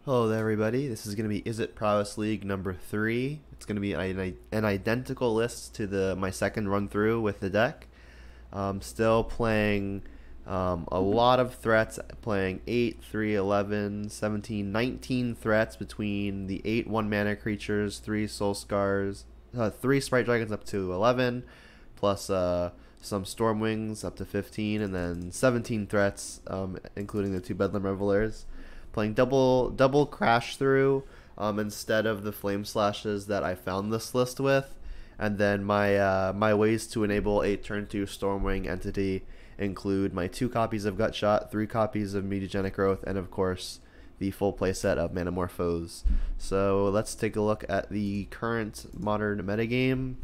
Hello there, everybody. This is going to be Izzet Prowess League number 3. It's going to be an identical list to my second run through with the deck. Still playing a lot of threats, playing 8, 3, 11, 17, 19 threats between the 8 1-mana creatures, 3 Soul Scars, 3 Sprite Dragons up to 11, plus some Stormwings up to 15, and then 17 threats, including the 2 Bedlam Revelers. Playing double crash through instead of the flame slashes that I found this list with, and then my ways to enable a turn 2 Stormwing entity include my 2 copies of Gutshot, 3 copies of Mutagenic Growth, and of course the full playset of Manamorphose. So let's take a look at the current modern metagame.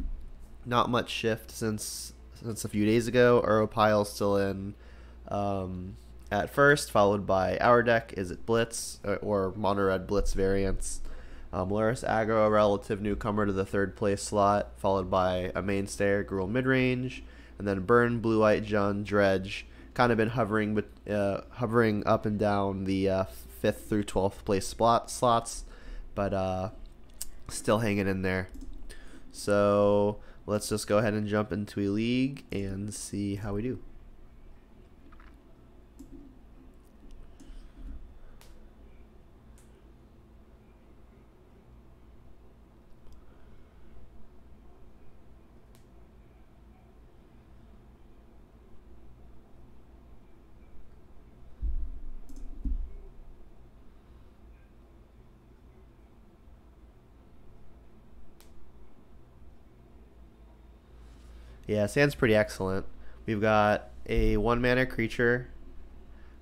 Not much shift since a few days ago. Uropile still in at first, followed by our deck, Izzet Blitz, or Mono Red Blitz variants. Luris Aggro, a relative newcomer to the 3rd place slot, followed by a mainstay, Gruul Midrange, and then Burn, Blue White, Jund, Dredge, kind of been hovering up and down the 5th through 12th place slots, but still hanging in there. So let's just go ahead and jump into a league and see how we do. Yeah, Sand's pretty excellent. We've got a 1-mana creature,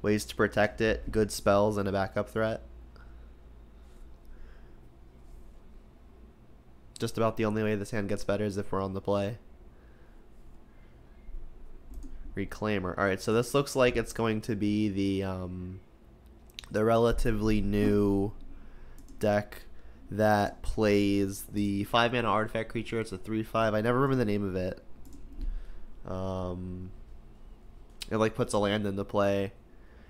ways to protect it, good spells, and a backup threat. Just about the only way this hand gets better is if we're on the play. Reclaimer. Alright, so this looks like it's going to be the relatively new deck that plays the 5-mana artifact creature. It's a 3/5. I never remember the name of it. It like puts a land into play.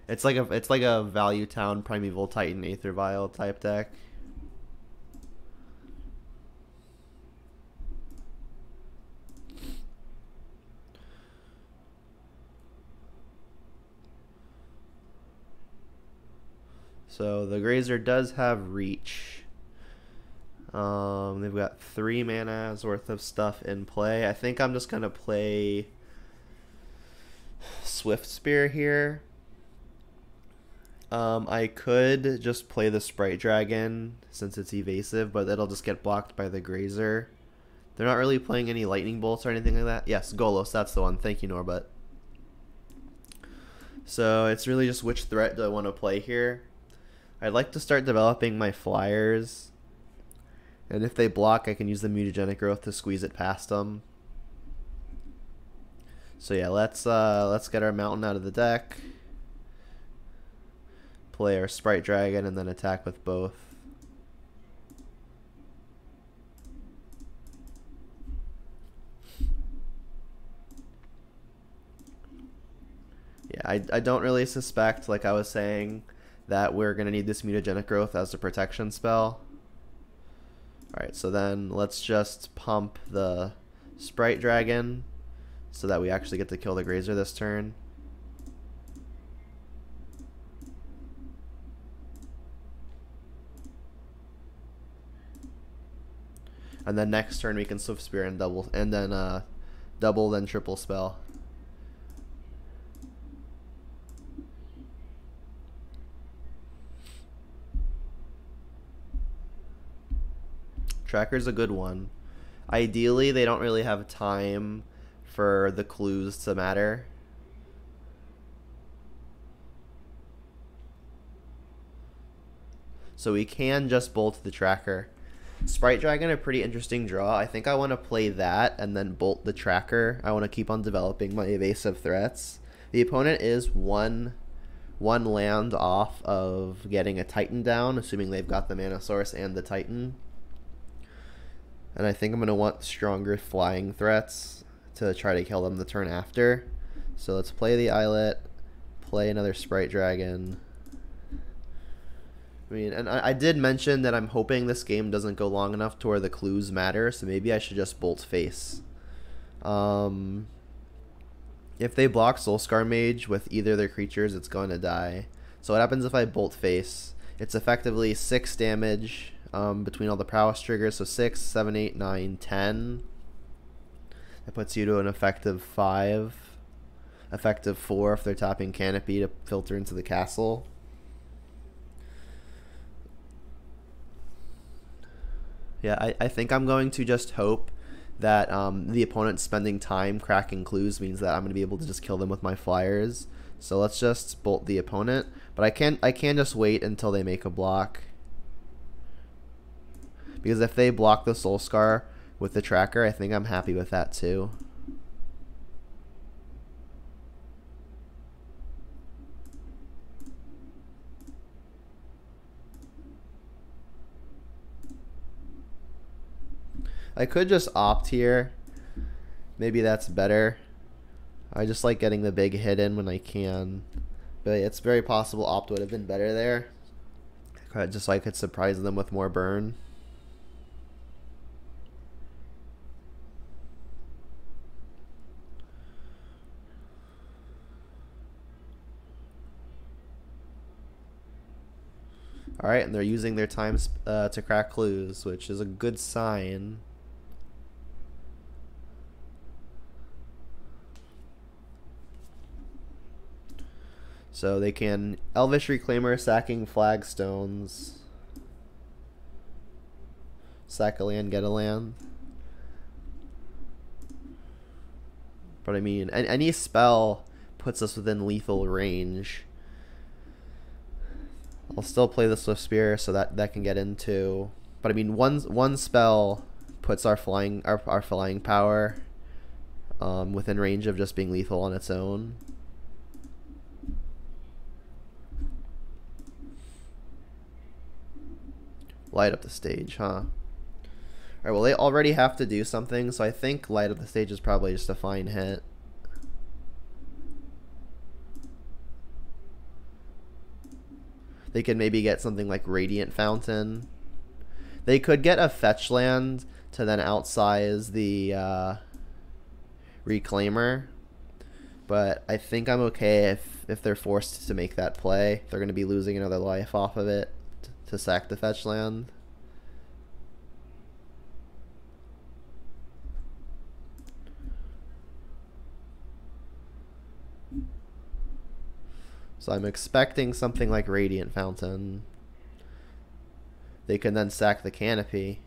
It's like a Value Town Primeval Titan Aether Vial type deck. So the Grazer does have reach. They've got 3 mana's worth of stuff in play. I think I'm just gonna play Swift Spear here. I could just play the Sprite Dragon since it's evasive, but it'll just get blocked by the Grazer. They're not really playing any Lightning Bolts or anything like that. Yes, Golos, that's the one. Thank you, Norbut. So it's really just which threat do I want to play here. I'd like to start developing my flyers, and if they block, I can use the Mutagenic Growth to squeeze it past them. So yeah, let's get our mountain out of the deck, play our Sprite Dragon, and then attack with both. Yeah, I don't really suspect, like I was saying, that we're going to need this Mutagenic Growth as a protection spell. Alright, so then let's just pump the Sprite Dragon so that we actually get to kill the Grazer this turn. And then next turn we can Swift Spear and double, and then double, then triple spell. Tracker's a good one. Ideally, they don't really have time for the clues to matter. So we can just bolt the Tracker. Sprite Dragon, a pretty interesting draw. I think I want to play that and then bolt the Tracker. I want to keep on developing my evasive threats. The opponent is one land off of getting a Titan down, assuming they've got the Mana Source and the Titan. And I think I'm going to want stronger flying threats to try to kill them the turn after. So let's play the Islet, play another Sprite Dragon, I mean, and I did mention that I'm hoping this game doesn't go long enough to where the clues matter, so maybe I should just bolt face. If they block Soulscar Mage with either of their creatures, it's going to die. So what happens if I bolt face? It's effectively 6 damage between all the prowess triggers, so 6, 7, 8, 9, 10. That puts you to an effective 5. Effective 4 if they're tapping Canopy to filter into the castle. Yeah, I think I'm going to just hope that the opponent spending time cracking clues means that I'm going to be able to just kill them with my flyers. So let's just bolt the opponent. But I can just wait until they make a block. Because if they block the Soulscar with the tracker, I think I'm happy with that too. I could just opt here. Maybe that's better. I just like getting the big hit in when I can. But it's very possible opt would have been better there. Just so I could surprise them with more burn. Alright, and they're using their time to crack clues, which is a good sign. So they can Elvish Reclaimer, sacking flagstones. Sack a land, get a land. But I mean, any spell puts us within lethal range. I'll still play the Swift Spear so that can get into. But I mean, one spell puts our flying power within range of just being lethal on its own. Light up the stage, huh? Alright, well they already have to do something, so I think light up the stage is probably just a fine hit. They could maybe get something like Radiant Fountain. They could get a fetch land to then outsize the Reclaimer. But I think I'm okay if they're forced to make that play. They're going to be losing another life off of it to sack the fetch land. So I'm expecting something like Radiant Fountain. They can then sack the Canopy.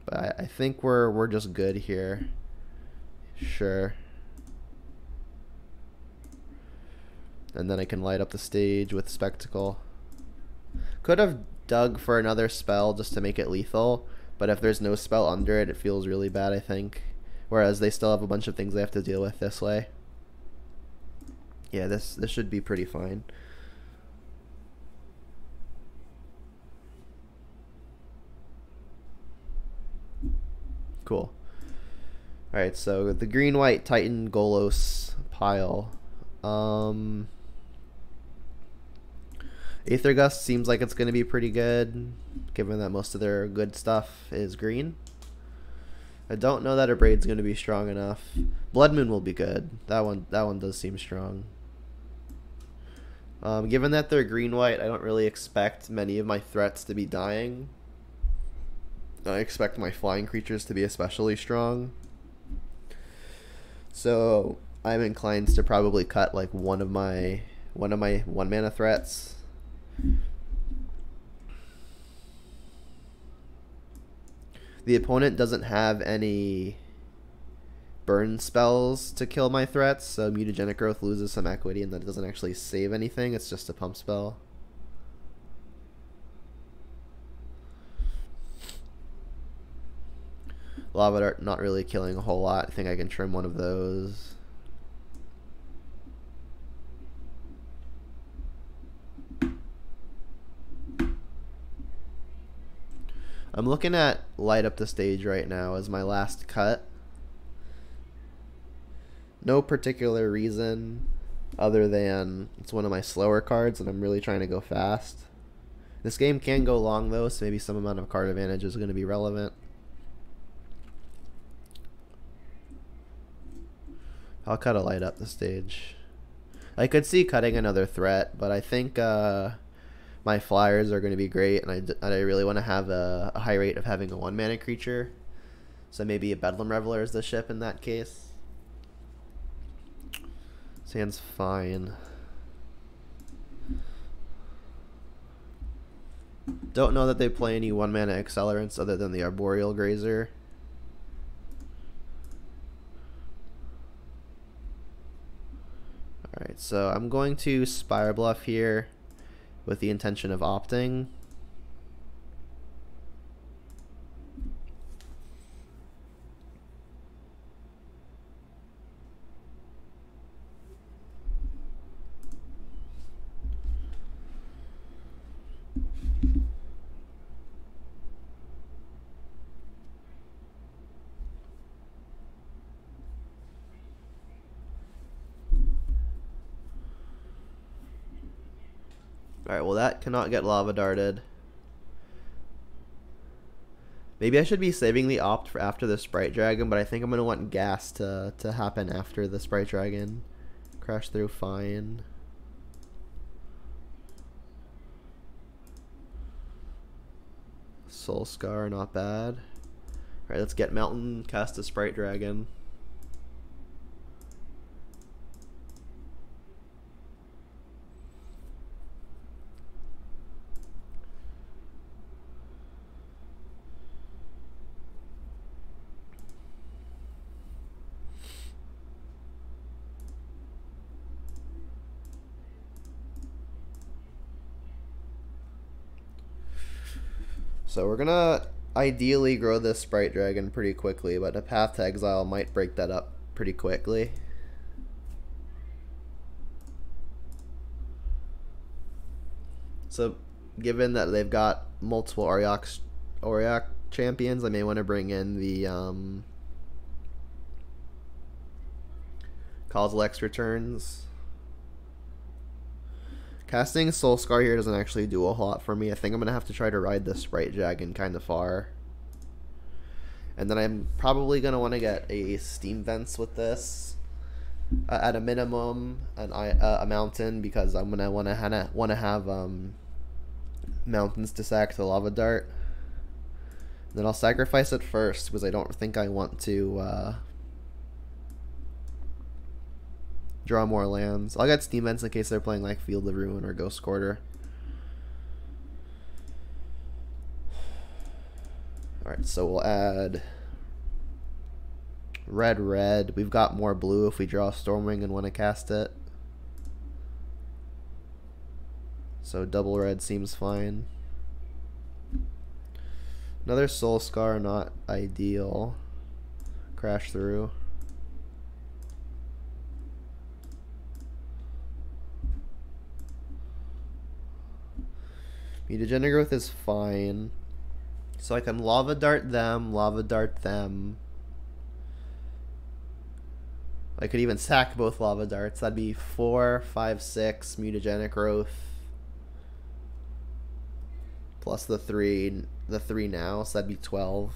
But I think we're just good here. Sure. And then I can light up the stage with Spectacle. Could have dug for another spell just to make it lethal, but if there's no spell under it, it feels really bad, I think. Whereas they still have a bunch of things they have to deal with this way. Yeah, this should be pretty fine. Cool. Alright, so the green-white Titan Golos pile. Aether Gust seems like it's going to be pretty good, given that most of their good stuff is green. I don't know that a Braid's going to be strong enough. Blood Moon will be good. That one does seem strong. Given that they're green-white, I don't really expect many of my threats to be dying. I expect my flying creatures to be especially strong. So I'm inclined to probably cut like one of my 1-mana threats. The opponent doesn't have any burn spells to kill my threats, so Mutagenic Growth loses some equity and that doesn't actually save anything, it's just a pump spell. Lava Dart not really killing a whole lot. I think I can trim one of those. I'm looking at light up the stage right now as my last cut. No particular reason other than it's one of my slower cards and I'm really trying to go fast. This game can go long though, so maybe some amount of card advantage is going to be relevant. I'll cut a light up the stage. I could see cutting another threat, but I think my flyers are going to be great, and I really want to have a high rate of having a 1-mana creature. So maybe a Bedlam Reveler is the ship in that case. This hand's fine. Don't know that they play any 1-mana accelerants other than the Arboreal Grazer. Alright, so I'm going to Spire Bluff here with the intention of opting. Alright, well that cannot get Lava Darted. Maybe I should be saving the opt for after the Sprite Dragon, but I think I'm going to want gas to happen after the Sprite Dragon. Crash through, fine. Soul Scar, not bad. Alright, let's get Mountain, cast a Sprite Dragon. So we're gonna ideally grow this Sprite Dragon pretty quickly, but a Path to Exile might break that up pretty quickly. So given that they've got multiple Auriok champions, I may want to bring in the Kozilek's Returns. Casting Soul Scar here doesn't actually do a whole lot for me. I think I'm going to have to try to ride the Sprite Dragon kind of far. And then I'm probably going to want to get a Steam Vents with this. At a minimum, a Mountain, because I'm going to want to have Mountains to sack the Lava Dart. And then I'll sacrifice it first, because I don't think I want to draw more lands. I'll get Steam Vents in case they're playing like Field of Ruin or Ghost Quarter. Alright, so we'll add red. We've got more blue if we draw Stormwing and want to cast it. So double red seems fine. Another Soul Scar, not ideal. Crash through. Mutagenic Growth is fine. So I can Lava Dart them, Lava Dart them. I could even sack both Lava Darts. That'd be 4, 5, 6 Mutagenic Growth. Plus the 3 now, so that'd be 12.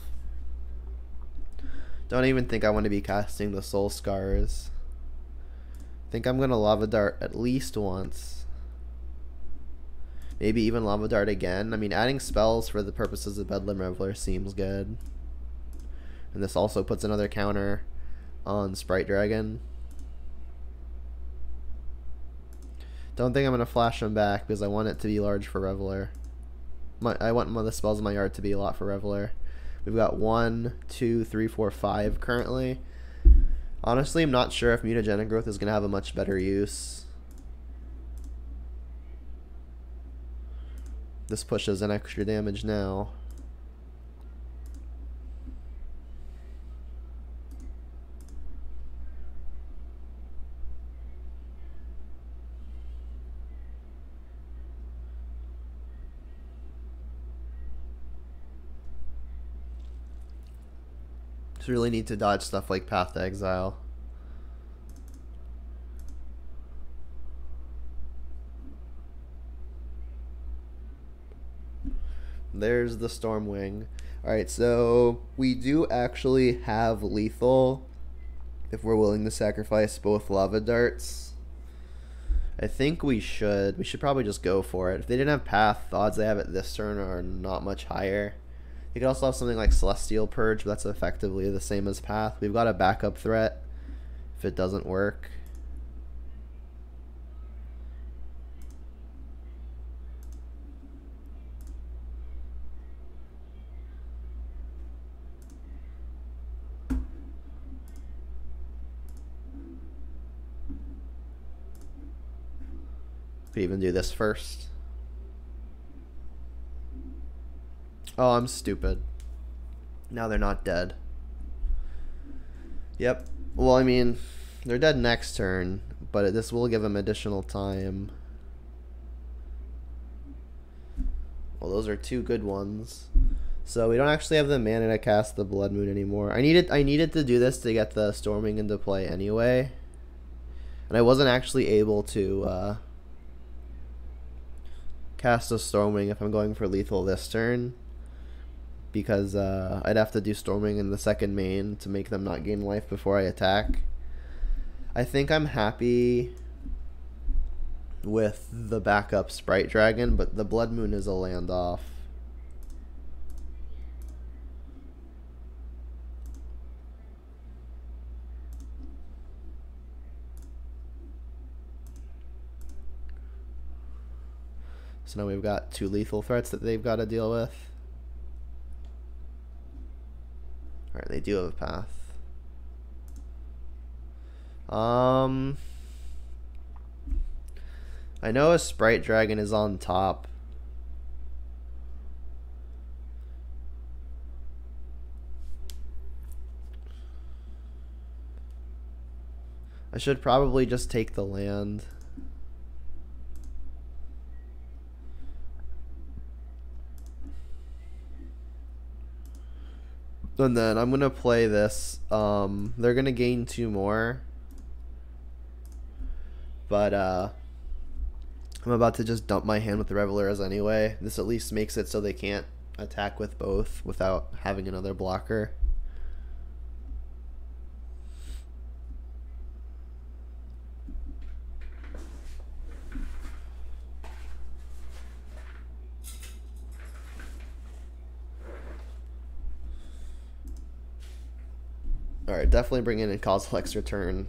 Don't even think I want to be casting the Soul Scars. I think I'm going to Lava Dart at least once. Maybe even Lava Dart again. I mean, adding spells for the purposes of Bedlam Reveler seems good. And this also puts another counter on Sprite Dragon. Don't think I'm going to flash them back because I want it to be large for Reveler. I want one of the spells in my yard to be a lot for Reveler. We've got 1, 2, 3, 4, 5 currently. Honestly, I'm not sure if Mutagenic Growth is going to have a much better use. This pushes an extra damage now. Just really need to dodge stuff like Path to Exile. there's the Stormwing. Alright, so we do actually have lethal if we're willing to sacrifice both lava darts. I think we should. We should probably just go for it. If they didn't have path, the odds they have it this turn are not much higher. You could also have something like Celestial Purge, but that's effectively the same as path. We've got a backup threat if it doesn't work. Could even do this first. Oh, I'm stupid. Now they're not dead. Yep. Well, I mean, they're dead next turn, but this will give them additional time. Well, those are two good ones. So we don't actually have the mana to cast the Blood Moon anymore. I needed to do this to get the Storming into play anyway. And I wasn't actually able to cast a Stormwing if I'm going for lethal this turn, because I'd have to do Storming in the second main to make them not gain life before I attack. I think I'm happy with the backup Sprite Dragon, but the Blood Moon is a land off. So now we've got two lethal threats that they've got to deal with. Alright, they do have a path. I know a Sprite Dragon is on top. I should probably just take the land. And then I'm going to play this. They're going to gain 2 more. But I'm about to just dump my hand with the Revelers anyway. This at least makes it so they can't attack with both without having another blocker. Alright, definitely bring in Kozilek's Return.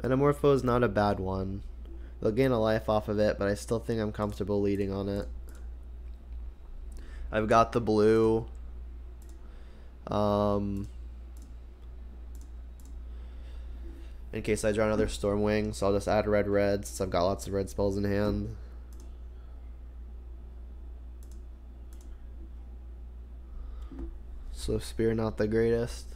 Metamorpho is not a bad one. They'll gain a life off of it, but I still think I'm comfortable leading on it. I've got the blue. In case I draw another Stormwing, so I'll just add red since I've got lots of red spells in hand. So Spear not the greatest.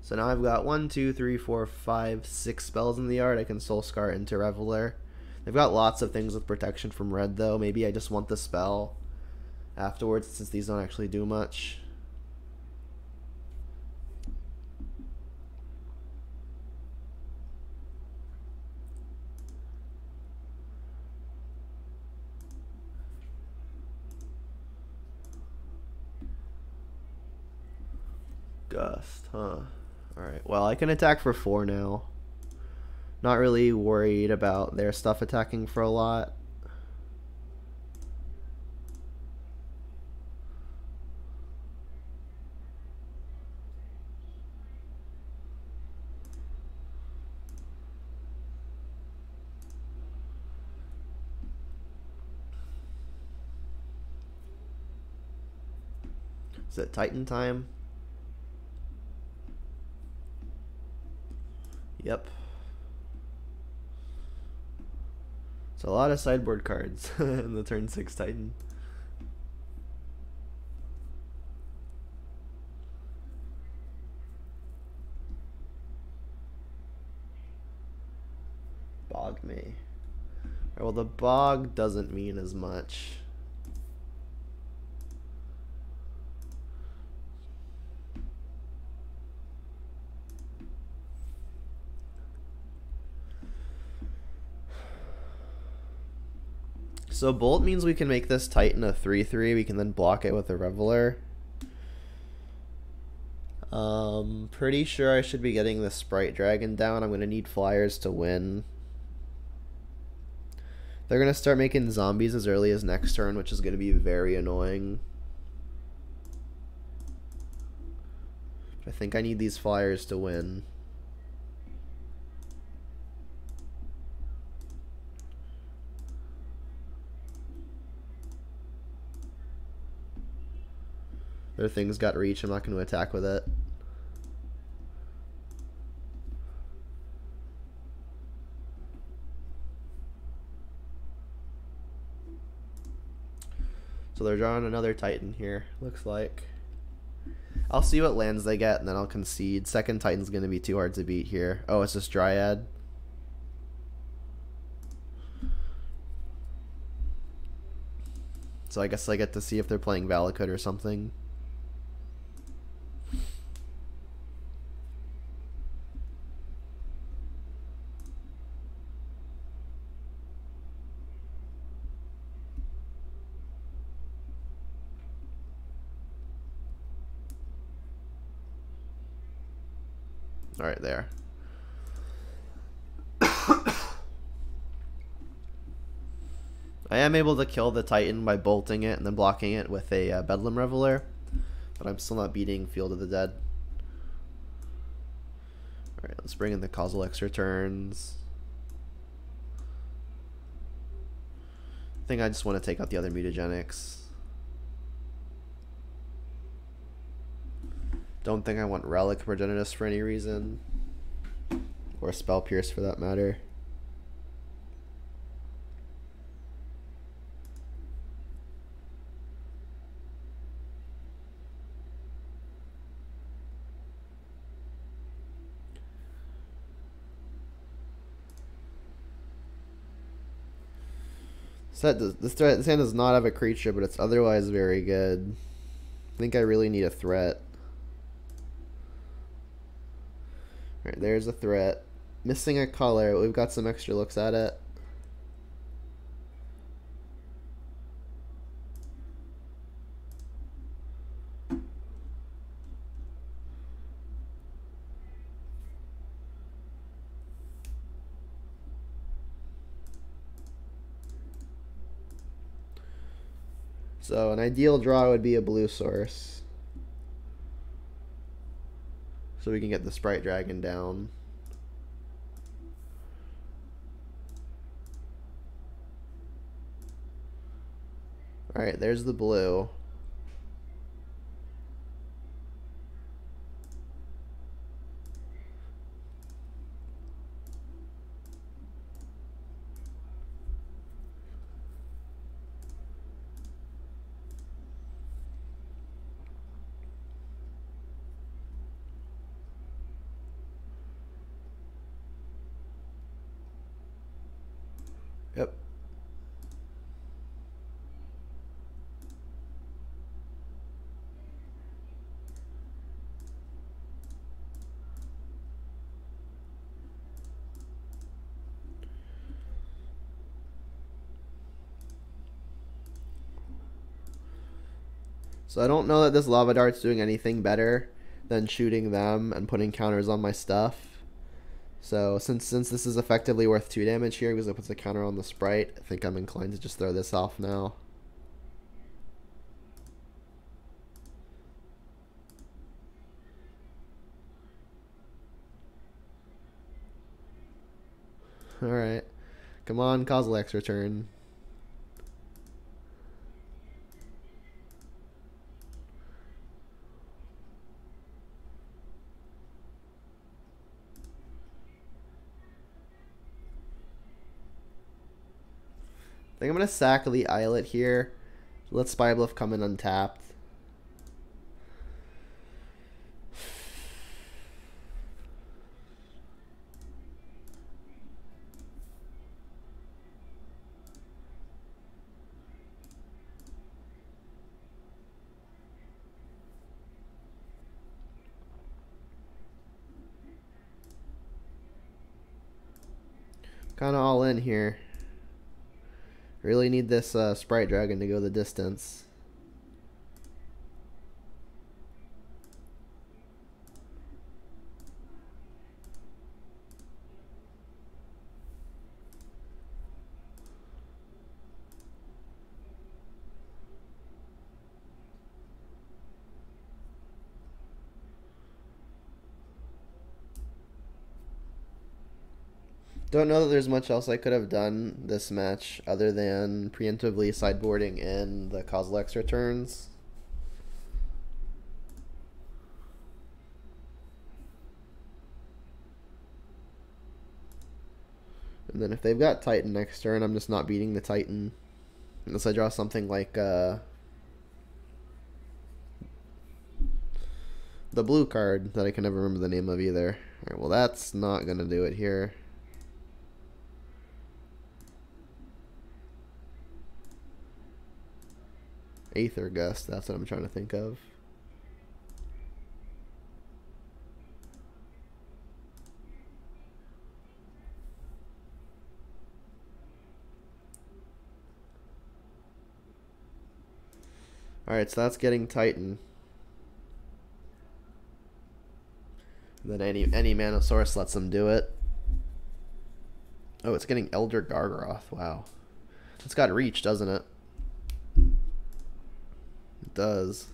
So now I've got 1, 2, 3, 4, 5, 6 spells in the yard. I can Soul Scar into Reveler. They've got lots of things with protection from red though. Maybe I just want the spell afterwards since these don't actually do much. Gust, huh? Alright, well, I can attack for 4 now. Not really worried about their stuff attacking for a lot. Is it Titan time? Yep. So a lot of sideboard cards in the turn 6 Titan. Bog me. Well, the bog doesn't mean as much. So Bolt means we can make this Titan a 3/3. We can then block it with a Reveler. Pretty sure I should be getting the Sprite Dragon down. I'm going to need flyers to win. They're going to start making zombies as early as next turn, which is going to be very annoying. I think I need these flyers to win. Their thing's got reach. I'm not going to attack with it. So they're drawing another Titan here, looks like. I'll see what lands they get, and then I'll concede. Second Titan's going to be too hard to beat here. Oh, it's just Dryad. So I guess I get to see if they're playing Valakut or something. All right, there. I am able to kill the Titan by bolting it and then blocking it with a Bedlam Reveler, but I'm still not beating Field of the Dead. Alright, let's bring in the Causal X returns. I think I just want to take out the other mutagenics. Don't think I want Relic Progenitus for any reason. Or Spell Pierce for that matter. This hand does not have a creature, but it's otherwise very good. I think I really need a threat. Alright, there's a threat. Missing a color, we've got some extra looks at it. So an ideal draw would be a blue source. So we can get the Sprite Dragon down. Alright, there's the blue. Yep. So I don't know that this Lava Dart's doing anything better than shooting them and putting counters on my stuff. So since this is effectively worth 2 damage here because it puts a counter on the Sprite, I think I'm inclined to just throw this off now. Alright. Come on, Causal X return. I think I'm going to sack the Islet here. Let Spybluff come in untapped. Kind of all in here. Really need this Sprite Dragon to go the distance. Don't know that there's much else I could have done this match other than preemptively sideboarding in the Kozilek's returns. And then if they've got Titan next turn, I'm just not beating the Titan. Unless I draw something like the blue card that I can never remember the name of either. Alright, well that's not going to do it here. Aether Gust, that's what I'm trying to think of. Alright, so that's getting Titan. And then any Mana Source lets them do it. Oh, it's getting Elder Gargaroth. Wow. It's got reach, doesn't it? It does.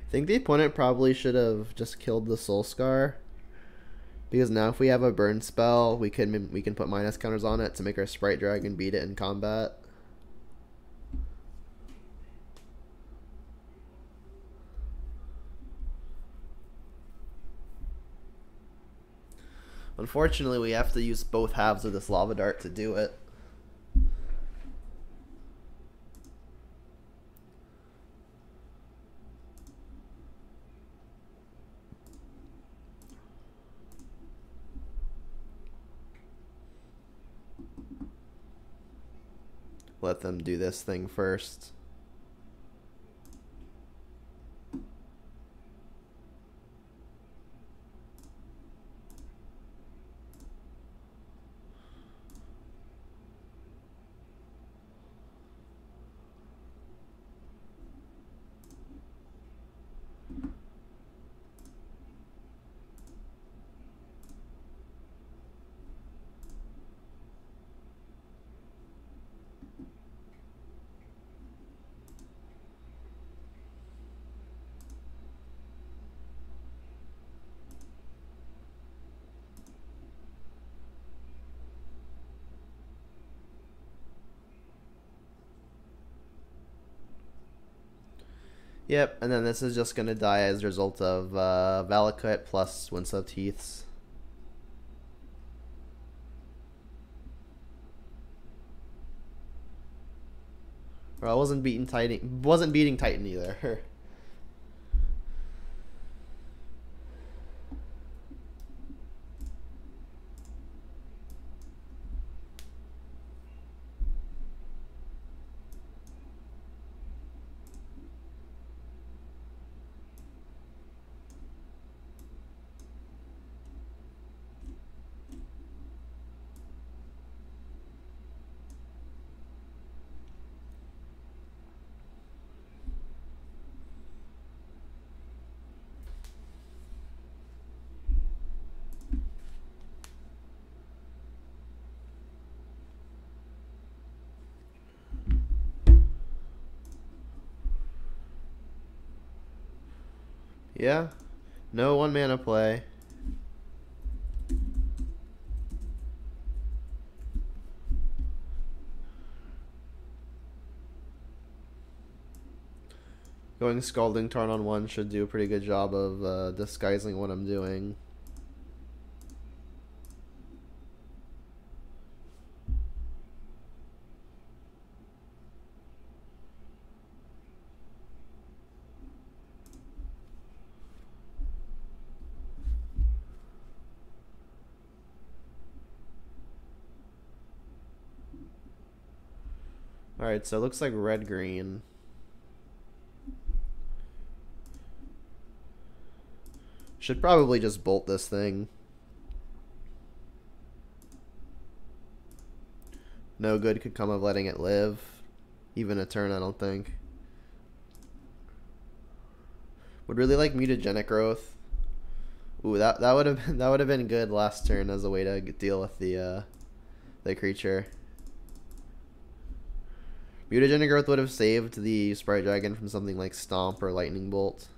I think the opponent probably should have just killed the Soul Scar, because now if we have a burn spell, we can put minus counters on it to make our Sprite Dragon beat it in combat. Unfortunately, we have to use both halves of this Lava Dart to do it. Let them do this thing first. Yep, and then this is just going to die as a result of Valakut plus Windswept Heaths. Or I wasn't beating Titan either. Yeah, no 1 mana play. Going Scalding Tarn on 1 should do a pretty good job of disguising what I'm doing. Alright, so it looks like red-green. Should probably just bolt this thing. No good could come of letting it live. Even a turn, I don't think. Would really like mutagenic growth. Ooh, that would have been good last turn as a way to deal with the creature. Mutagenic growth would have saved the Sprite Dragon from something like Stomp or Lightning Bolt.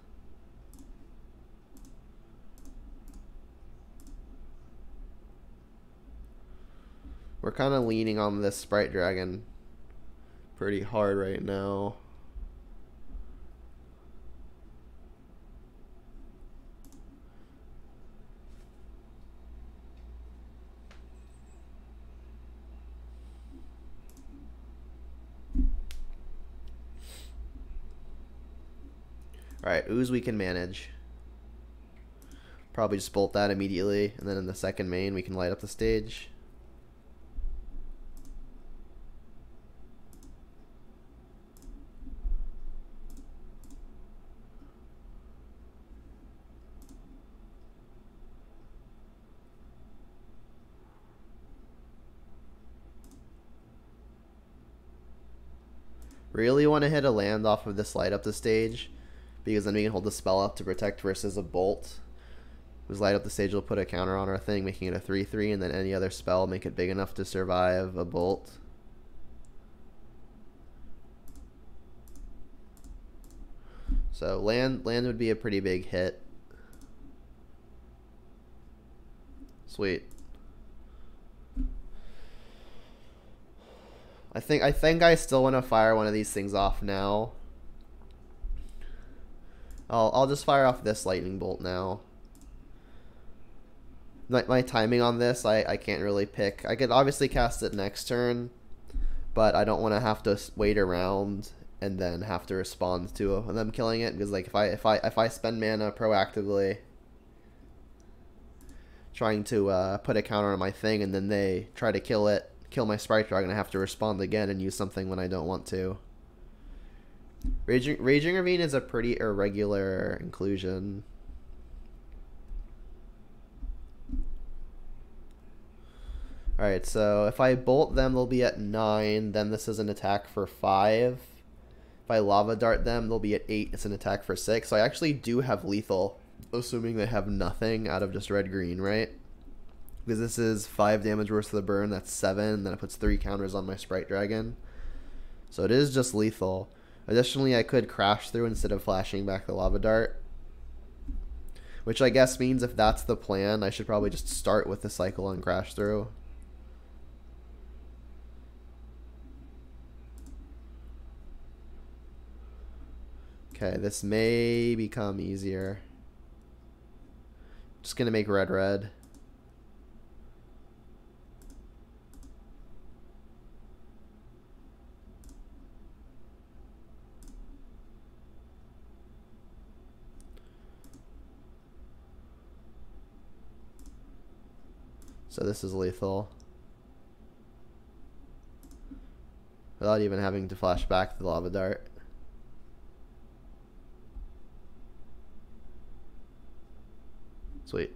We're kind of leaning on this Sprite Dragon pretty hard right now. Alright, Ooze we can manage. Probably just bolt that immediately, and then in the second main we can light up the stage. Really want to hit a land off of this light up the stage, because then we can hold the spell up to protect versus a bolt. Because light up the stage will put a counter on our thing, making it a 3/3, and then any other spell make it big enough to survive a bolt. So land would be a pretty big hit. Sweet. I think I still want to fire one of these things off now. I'll just fire off this lightning bolt now. My timing on this, I can't really pick. I could obviously cast it next turn, but I don't want to have to wait around and then have to respond to them killing it, because like if I spend mana proactively trying to put a counter on my thing and then they try to kill my Sprite Dragon, I have to respond again and use something when I don't want to. Raging Ravine is a pretty irregular inclusion. Alright, so if I bolt them, they'll be at 9. Then this is an attack for 5. If I Lava Dart them, they'll be at 8. It's an attack for 6. So I actually do have lethal, assuming they have nothing out of just red-green, right? Because this is 5 damage worth of the burn. That's 7. Then it puts 3 counters on my Sprite Dragon. So it is just lethal. Additionally, I could crash through instead of flashing back the Lava Dart. Which I guess means if that's the plan, I should probably just start with the cycle and crash through. Okay, this may become easier. Just gonna make red. So this is lethal. Without even having to flash back the Lava Dart. Sweet.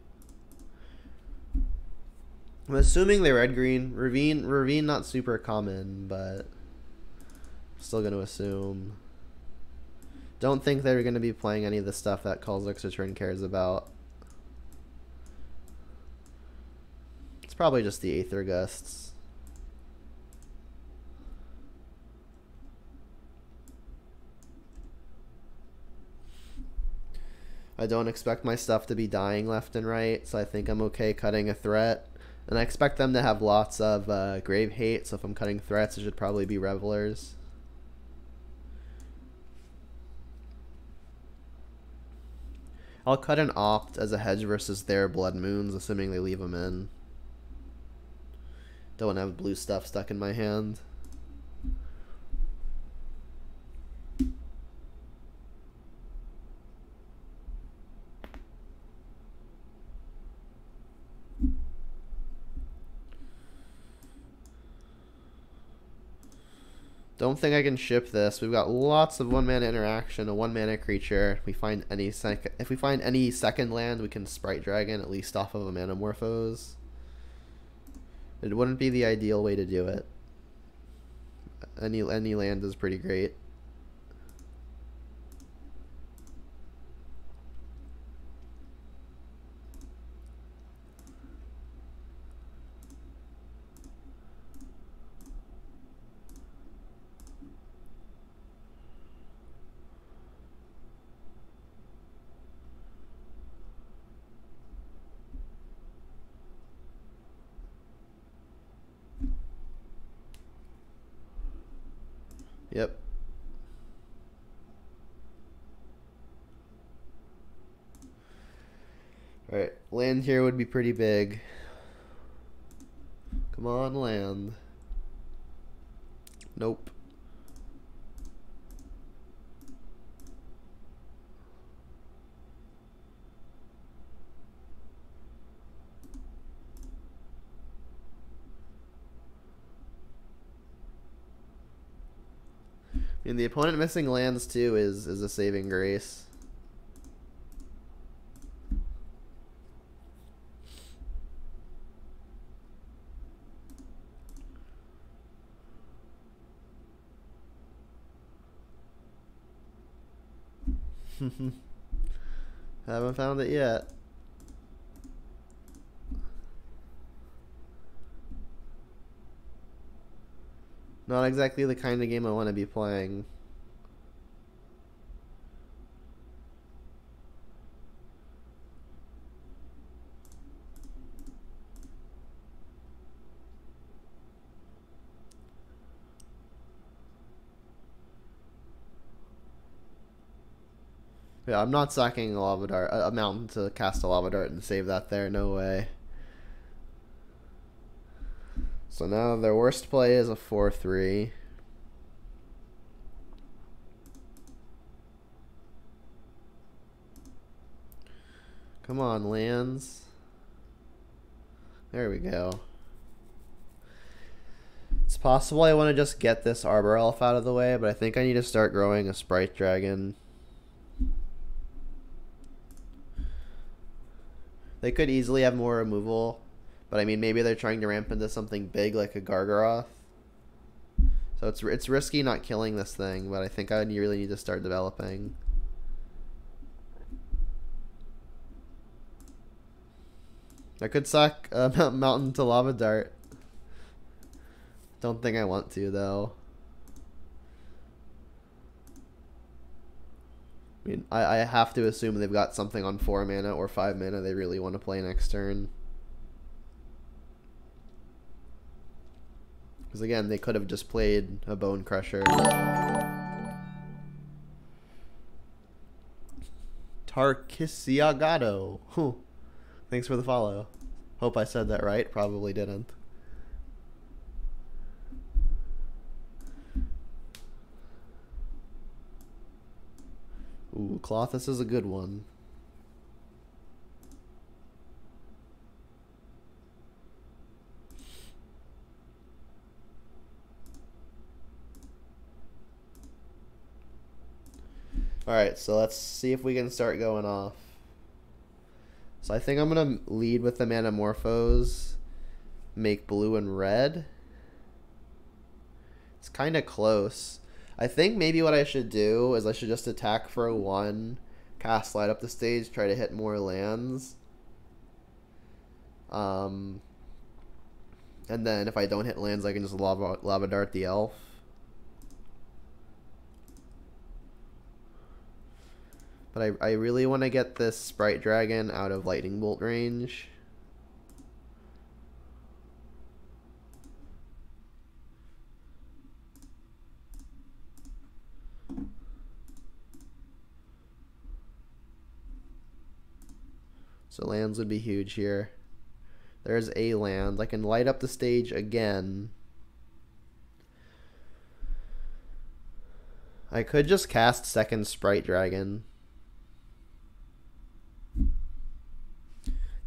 I'm assuming they're red-green. Ravine not super common, but still gonna assume. Don't think they're gonna be playing any of the stuff that Kha'Zix Return cares about. It's probably just the Aether Gusts. I don't expect my stuff to be dying left and right, so I think I'm okay cutting a threat. And I expect them to have lots of grave hate, so if I'm cutting threats, it should probably be Revelers. I'll cut an Opt as a hedge versus their Blood Moons, assuming they leave them in. Don't have blue stuff stuck in my hand. Don't think I can ship this. We've got lots of 1-mana interaction, a 1-mana creature. If we find any second land, we can Sprite Dragon at least off of a Manamorphose. It wouldn't be the ideal way to do it. Any land is pretty great. Yep. Alright, land here would be pretty big. Come on, land. Nope. And the opponent missing lands too is a saving grace. Haven't found it yet. Not exactly the kind of game I want to be playing. Yeah, I'm not sacking a lava dart, a mountain to cast a lava dart and save that there. No way. So now their worst play is a 4/3. Come on, lands. There we go. It's possible I want to just get this Arbor Elf out of the way, but I think I need to start growing a Sprite Dragon. They could easily have more removal, but I mean, maybe they're trying to ramp into something big like a Gargaroth. So it's risky not killing this thing, but I think I really need to start developing. I could suck Mountain to Lava Dart. Don't think I want to, though. I mean, I have to assume they've got something on 4 mana or 5 mana they really want to play next turn. Because again, they could have just played a Bone Crusher. Tarkisiagato. Thanks for the follow. Hope I said that right. Probably didn't. Ooh, Clothis is a good one. Alright, so let's see if we can start going off. So I think I'm going to lead with the Manamorphose, make blue and red. It's kind of close. I think maybe what I should do is I should just attack for a 1, cast Light Up the Stage, try to hit more lands. And then if I don't hit lands, I can just Lava Dart the Elf. But I really want to get this Sprite Dragon out of Lightning Bolt range. So lands would be huge here. There's a land. I can light up the stage again. I could just cast second Sprite Dragon. I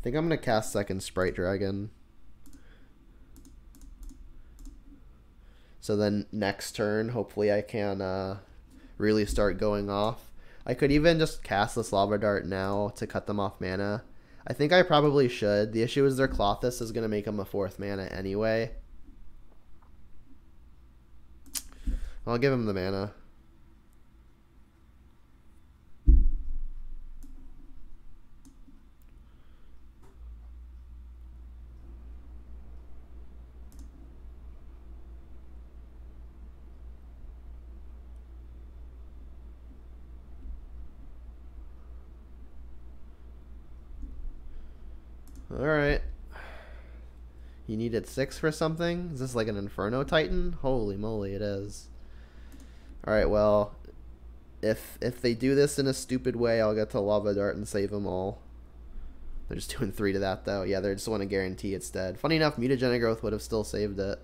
think I'm going to cast second Sprite Dragon. So then next turn, hopefully I can really start going off. I could even just cast this Lava Dart now to cut them off mana. I think I probably should. The issue is their Klothys is going to make them a 4th mana anyway. I'll give him the mana. Alright. You needed 6 for something? Is this like an Inferno Titan? Holy moly, it is. Alright, well, if they do this in a stupid way, I'll get to Lava Dart and save them all. They're just doing 3 to that, though. Yeah, they just want to guarantee it's dead. Funny enough, Mutagenic Growth would have still saved it.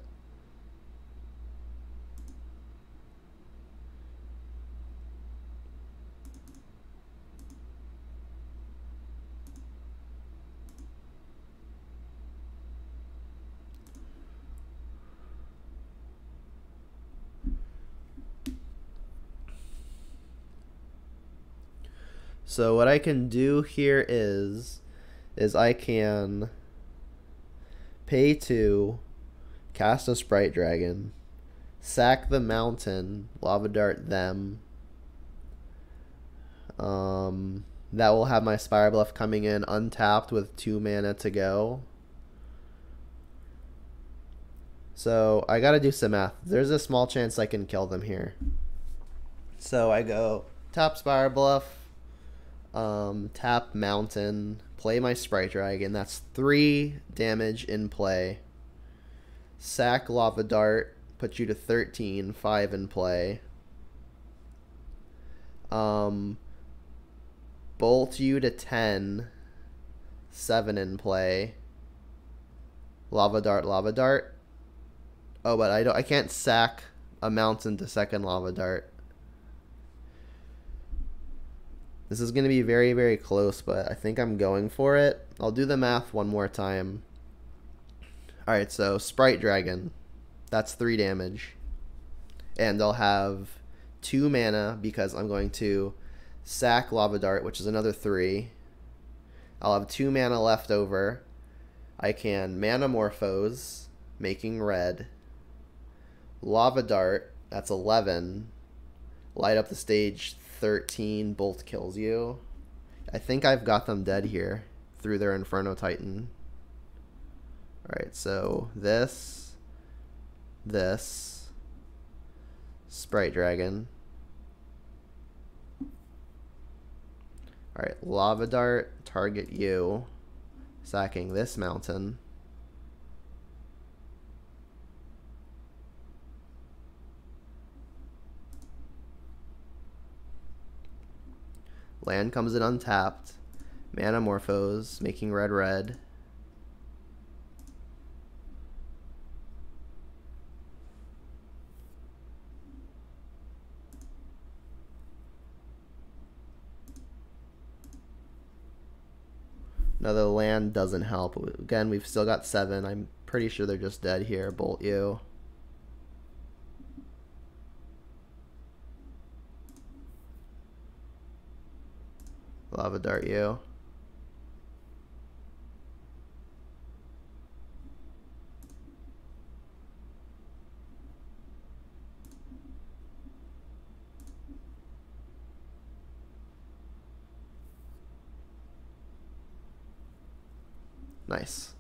So what I can do here is I can pay 2, cast a Sprite Dragon, sack the mountain, Lava Dart them. That will have my Spire Bluff coming in untapped with 2 mana to go. So I gotta do some math. There's a small chance I can kill them here. So I go tap Spire Bluff, tap mountain, play my Sprite Dragon. That's 3 damage in play. Sack Lava Dart, put you to 13, 5 in play. Bolt you to 10, 7 in play. Lava Dart, Lava Dart. Oh, but I can't sack a mountain to second Lava Dart. This is going to be very, very close, but I think I'm going for it. I'll do the math one more time. Alright, so Sprite Dragon. That's 3 damage. And I'll have 2 mana because I'm going to sack Lava Dart, which is another 3. I'll have 2 mana left over. I can Manamorphose, making red. Lava Dart, that's 11. Light up the stage, 13, bolt kills you. I think I've got them dead here through their Inferno Titan. Alright, so this, Sprite Dragon. Alright, Lava Dart, target you, sacking this mountain. Land comes in untapped. Manamorphose, making red red. Now the land doesn't help. Again, we've still got 7. I'm pretty sure they're just dead here. Bolt you. Lava Dart you. Nice.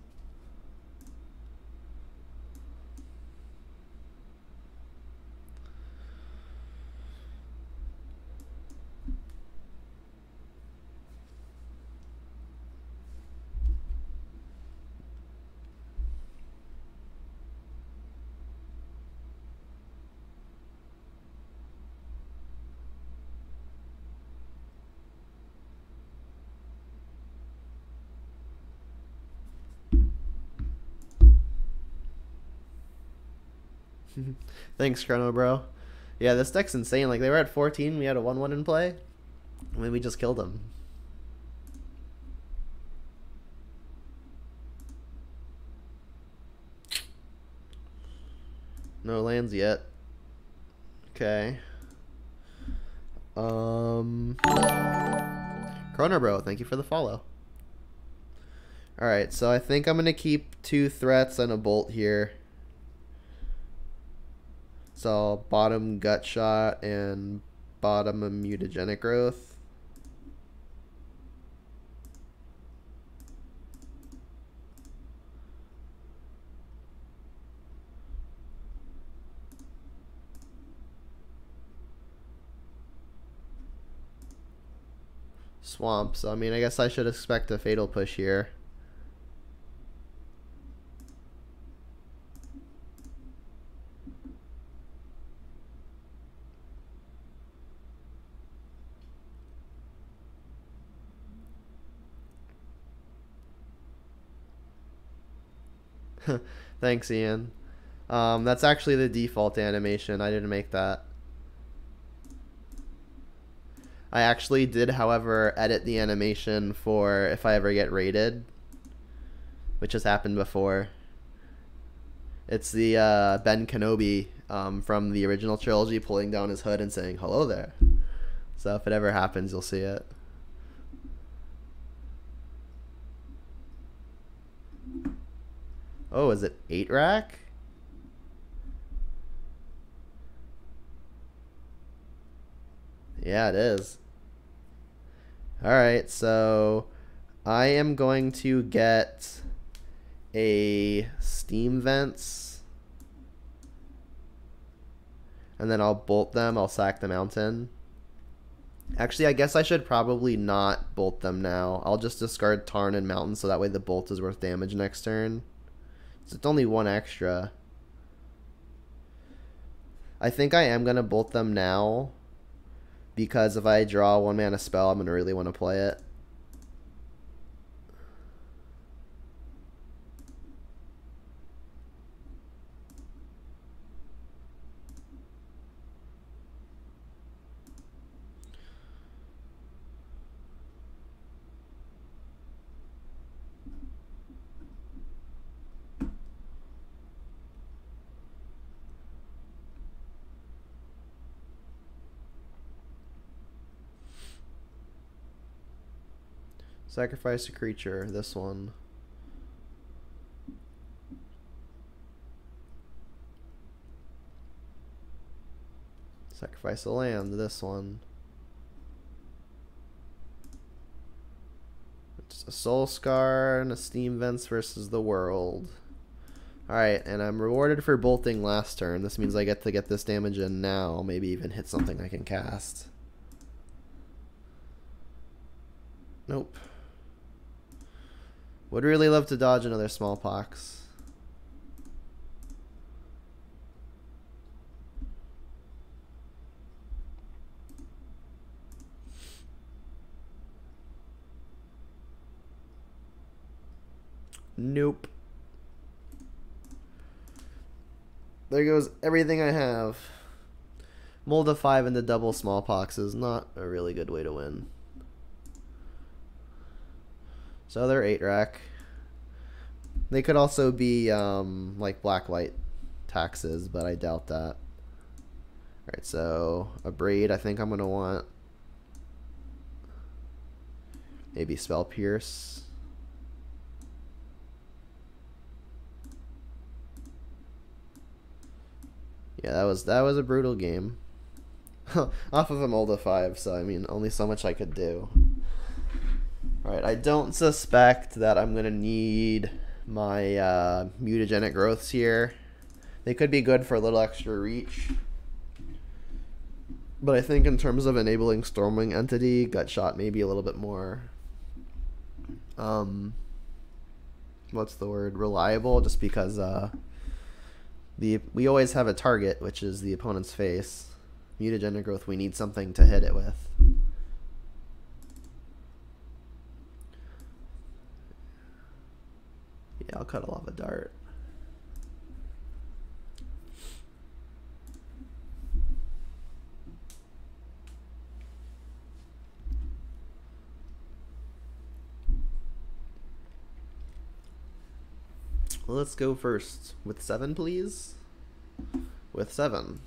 Thanks, Chrono Bro. Yeah, this deck's insane. Like, they were at 14, we had a 1-1 in play, and then we just killed them. No lands yet. Okay. Chrono Bro, thank you for the follow. Alright, so I think I'm going to keep 2 threats and a bolt here. So bottom Gut Shot and bottom a Mutagenic Growth. Swamp, so I mean, I guess I should expect a Fatal Push here. Thanks, Ian. That's actually the default animation. I didn't make that. I actually did, however, edit the animation for if I ever get raided, which has happened before. It's the Ben Kenobi from the original trilogy pulling down his hood and saying, "Hello there." So if it ever happens, you'll see it. Oh, is it 8 rack? Yeah, it is. Alright, so I am going to get a Steam Vents. And then I'll bolt them. I'll sack the mountain. Actually, I guess I should probably not bolt them now. I'll just discard Tarn and Mountain so that way the bolt is worth damage next turn. So it's only 1 extra. I think I am going to bolt them now, because if I draw a 1-mana spell, I'm going to really want to play it. Sacrifice a creature, this one. Sacrifice a land, this one. It's a Soul Scar and a Steam Vents versus the World. Alright, and I'm rewarded for bolting last turn. This means I get to get this damage in now, maybe even hit something I can cast. Nope. Would really love to dodge another Smallpox. Nope. There goes everything I have. Mold of 5 into double Smallpox is not a really good way to win. So they're 8 rack. They could also be like black-white taxes, but I doubt that. Alright, so a Braid I think I'm going to want. Maybe Spell Pierce. Yeah, that was a brutal game. Off of a Mold of 5, so I mean, only so much I could do. Alright, I don't suspect that I'm going to need my Mutagenic Growths here. They could be good for a little extra reach. But I think in terms of enabling Stormwing Entity, Gut Shot may be a little bit more, what's the word, reliable, just because we always have a target, which is the opponent's face. Mutagenic Growth, we need something to hit it with. Yeah, I'll cut off a dart. Let's go first with 7, please. With 7.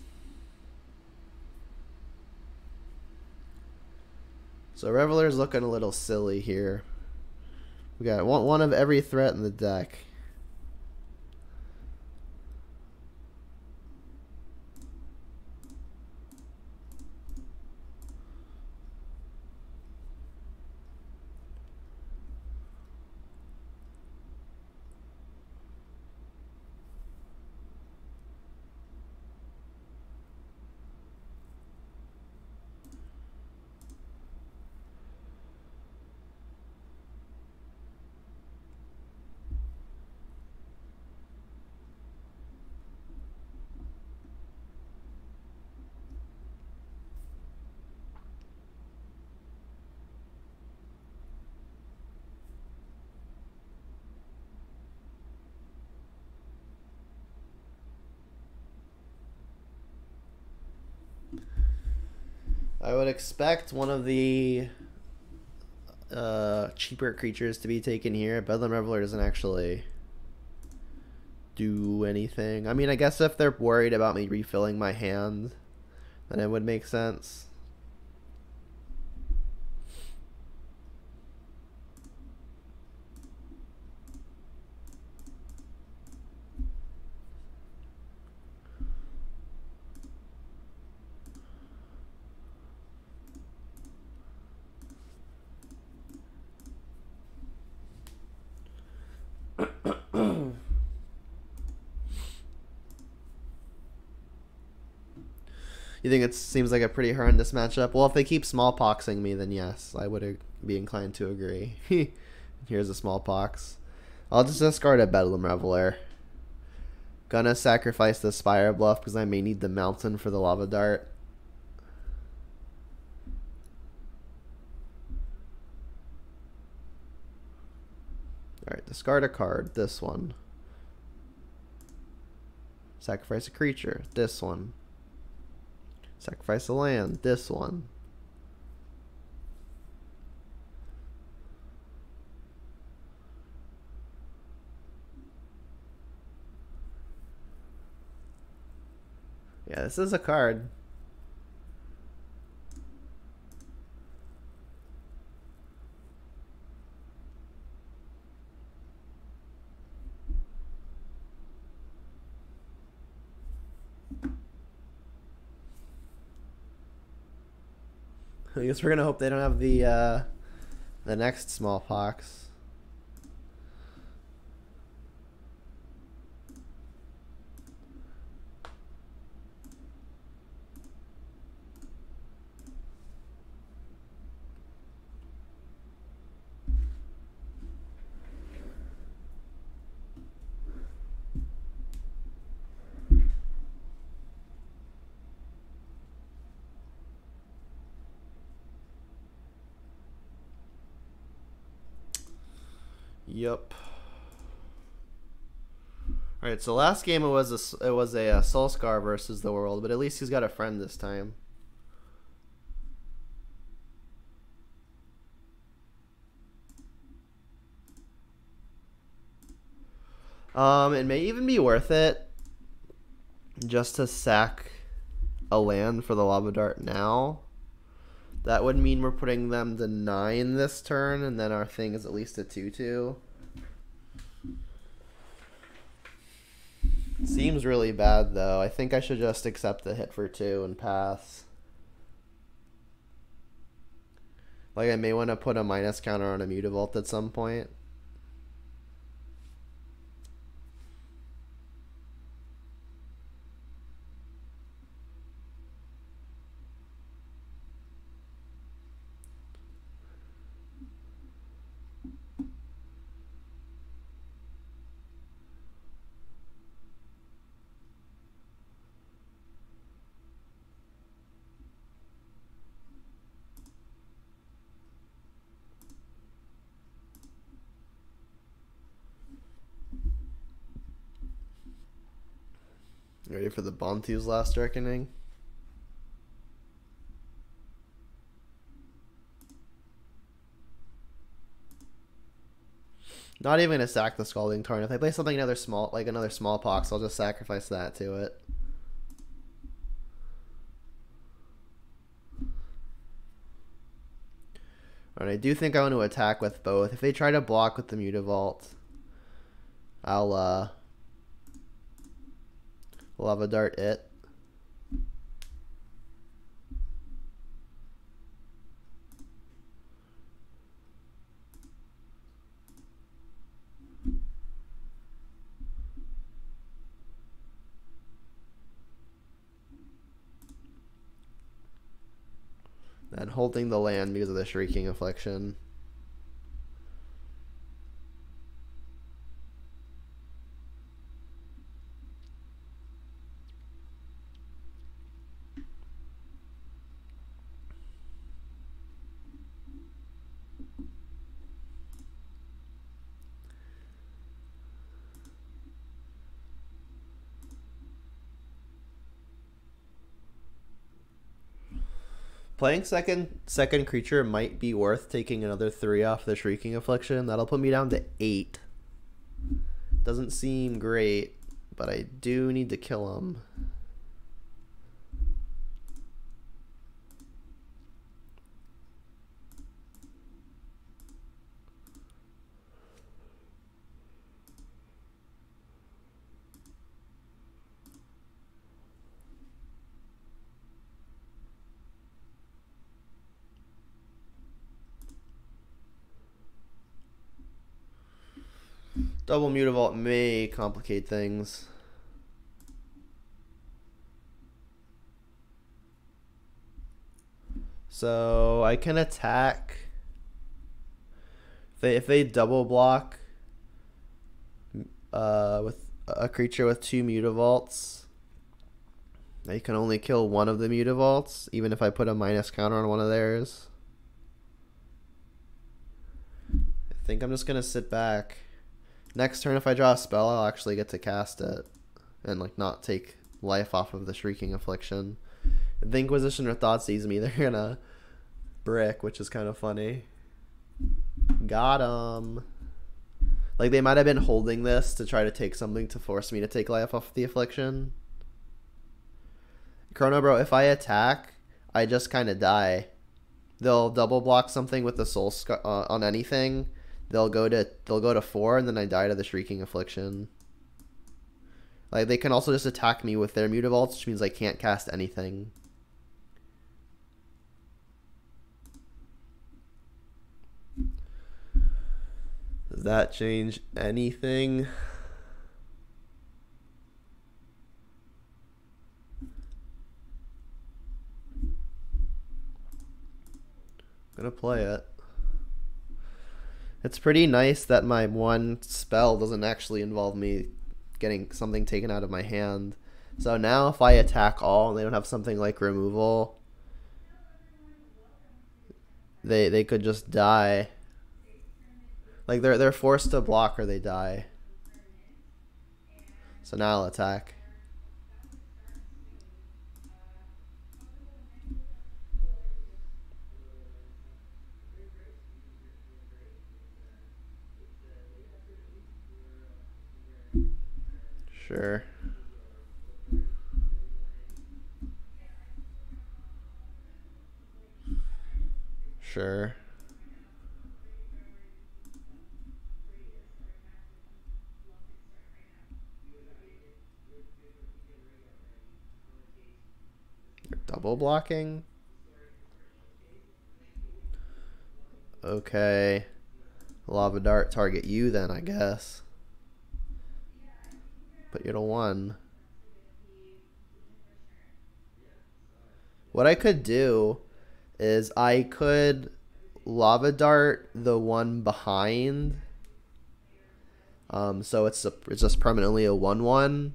So Reveler's looking a little silly here. We got one of every threat in the deck. I would expect one of the cheaper creatures to be taken here. Bedlam Reveler doesn't actually do anything. I mean, I guess if they're worried about me refilling my hand, then it would make sense. You think it seems like a pretty horrendous matchup? Well, if they keep smallpoxing me, then yes, I would be inclined to agree. Here's a smallpox. I'll just discard a Bedlam Reveler. Gonna sacrifice the Spire Bluff because I may need the Mountain for the Lava Dart. Alright, discard a card. This one. Sacrifice a creature. This one. Sacrifice a land. This one. Yeah, this is a card. I guess we're gonna hope they don't have the next smallpox. Yep. All right. So last game it was a Soulscar versus the World, but at least he's got a friend this time. It may even be worth it just to sack a land for the Lava Dart now. That would mean we're putting them to 9 this turn, and then our thing is at least a 2/2. Seems really bad, though. I think I should just accept the hit for 2 and pass. Like, I may want to put a minus counter on a Mutavault at some point. Ready for the Bontu's Last Reckoning? Not even gonna sack the Scalding Tarn. If they play something another Smallpox, I'll just sacrifice that to it. Alright, I do think I want to attack with both. If they try to block with the Mutavault, I'll Lava Dart it. And holding the land because of the Shrieking Affliction. Playing second creature might be worth taking another 3 off the Shrieking Affliction. That'll put me down to 8. Doesn't seem great, but I do need to kill him. Double Mutavault may complicate things. So I can attack. If they double block with a creature with 2 Mutavaults, I can only kill one of the Mutavaults, even if I put a minus counter on one of theirs. I think I'm just gonna sit back. Next turn, if I draw a spell, I'll actually get to cast it and like not take life off of the Shrieking Affliction. If the Inquisition or Thoughtseize me, they're gonna brick, which is kind of funny. Got 'em. Like they might have been holding this to try to take something to force me to take life off the Affliction. Chrono Bro, if I attack, I just kind of die. They'll double block something with the Soul on anything. They'll go to 4, and then I die to the Shrieking Affliction. Like they can also just attack me with their Mutavaults, which means I can't cast anything. Does that change anything? I'm gonna play it. It's pretty nice that my one spell doesn't actually involve me getting something taken out of my hand. So now if I attack all and they don't have something like removal, they could just die. Like they're forced to block or they die. So now I'll attack. Sure. Sure. You're double blocking? Okay. Lava Dart target you then, I guess. But you're the 1. What I could do is I could Lava Dart the one behind. So it's just permanently a 1/1.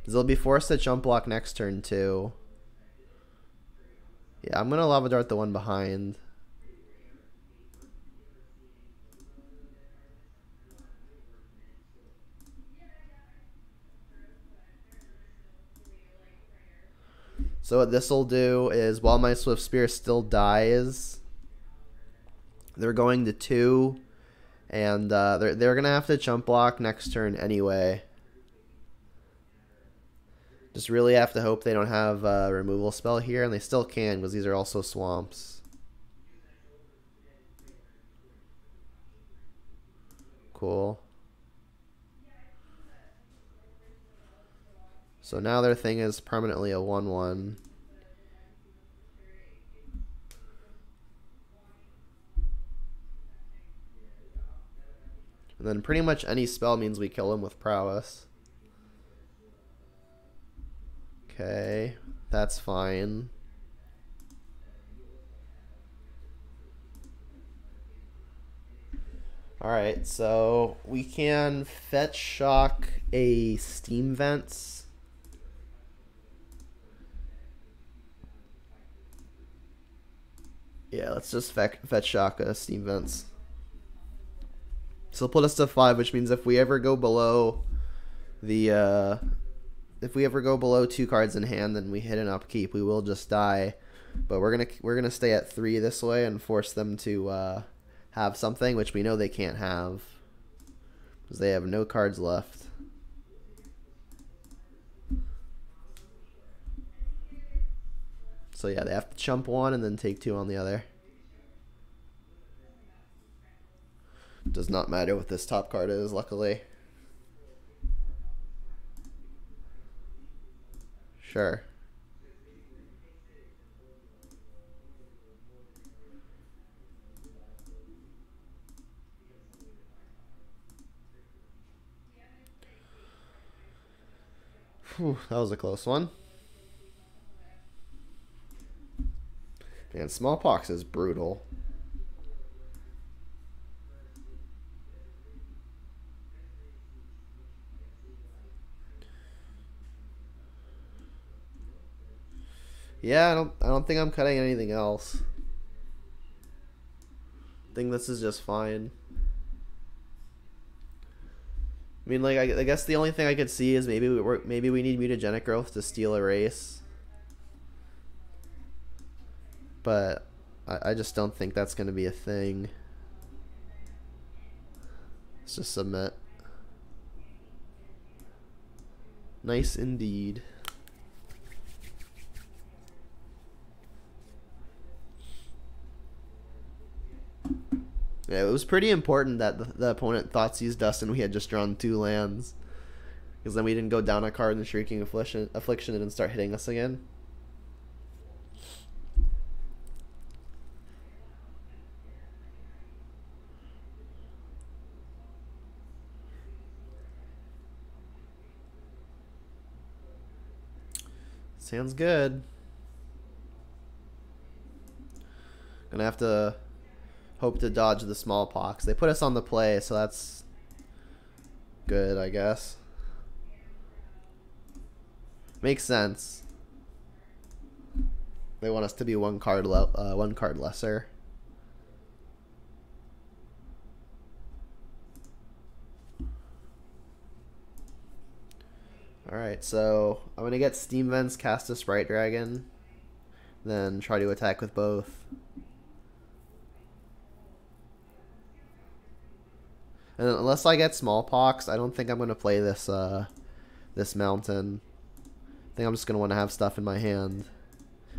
They'll be forced to jump block next turn too. Yeah, I'm gonna Lava Dart the one behind. So what this will do is, while my Swift Spear still dies, they're going to 2, And they're going to have to chump block next turn anyway. Just really have to hope they don't have a removal spell here, and they still can because these are also swamps. Cool. So now their thing is permanently a 1/1. And then pretty much any spell means we kill him with Prowess. Okay, that's fine. Alright, so we can fetch shock a Steam Vents. Yeah, let's just fetch shock a Steam Vents. So it'll put us to 5, which means if we ever go below the if we ever go below 2 cards in hand, then we hit an upkeep. We will just die, but we're gonna stay at 3 this way and force them to have something, which we know they can't have because they have no cards left. So yeah, they have to chump 1 and then take 2 on the other. Does not matter what this top card is, luckily. Sure. Whew, that was a close one. Man, smallpox is brutal. Yeah, I don't think I'm cutting anything else. I think this is just fine. I mean, like, I guess the only thing I could see is maybe we need mutagenic growth to steal a race. But I just don't think that's going to be a thing. Let's just submit. Nice indeed. Yeah, it was pretty important that the opponent Thoughtseize Dust and we had just drawn 2 lands. Because then we didn't go down a card in the Shrieking Affliction and then start hitting us again. Sounds good. Gonna have to hope to dodge the smallpox. They put us on the play, so that's good, I guess. Makes sense. They want us to be one card lesser. Alright, so I'm gonna get Steam Vents, cast a Sprite Dragon, then try to attack with both. And unless I get smallpox, I don't think I'm gonna play this this mountain. I think I'm just gonna want to have stuff in my hand,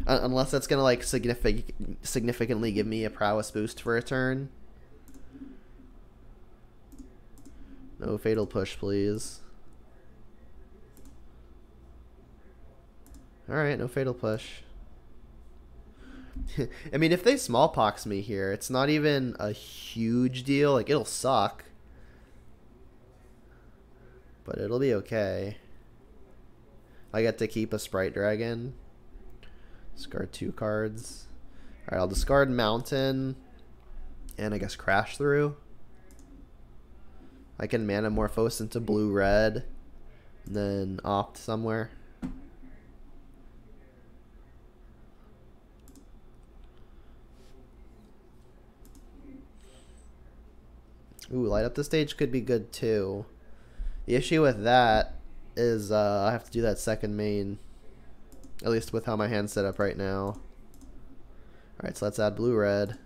unless that's gonna like significantly give me a prowess boost for a turn. No fatal push, please. Alright, no fatal push. I mean, if they smallpox me here, it's not even a huge deal. Like, it'll suck, but it'll be okay. I get to keep a Sprite Dragon. Discard 2 cards. Alright, I'll discard Mountain and I guess Crash Through. I can Mana Morphose into blue-red and then opt somewhere. Ooh, light up the stage could be good too. The issue with that is I have to do that second main. At least with how my hand's set up right now. Alright, so let's add blue-red.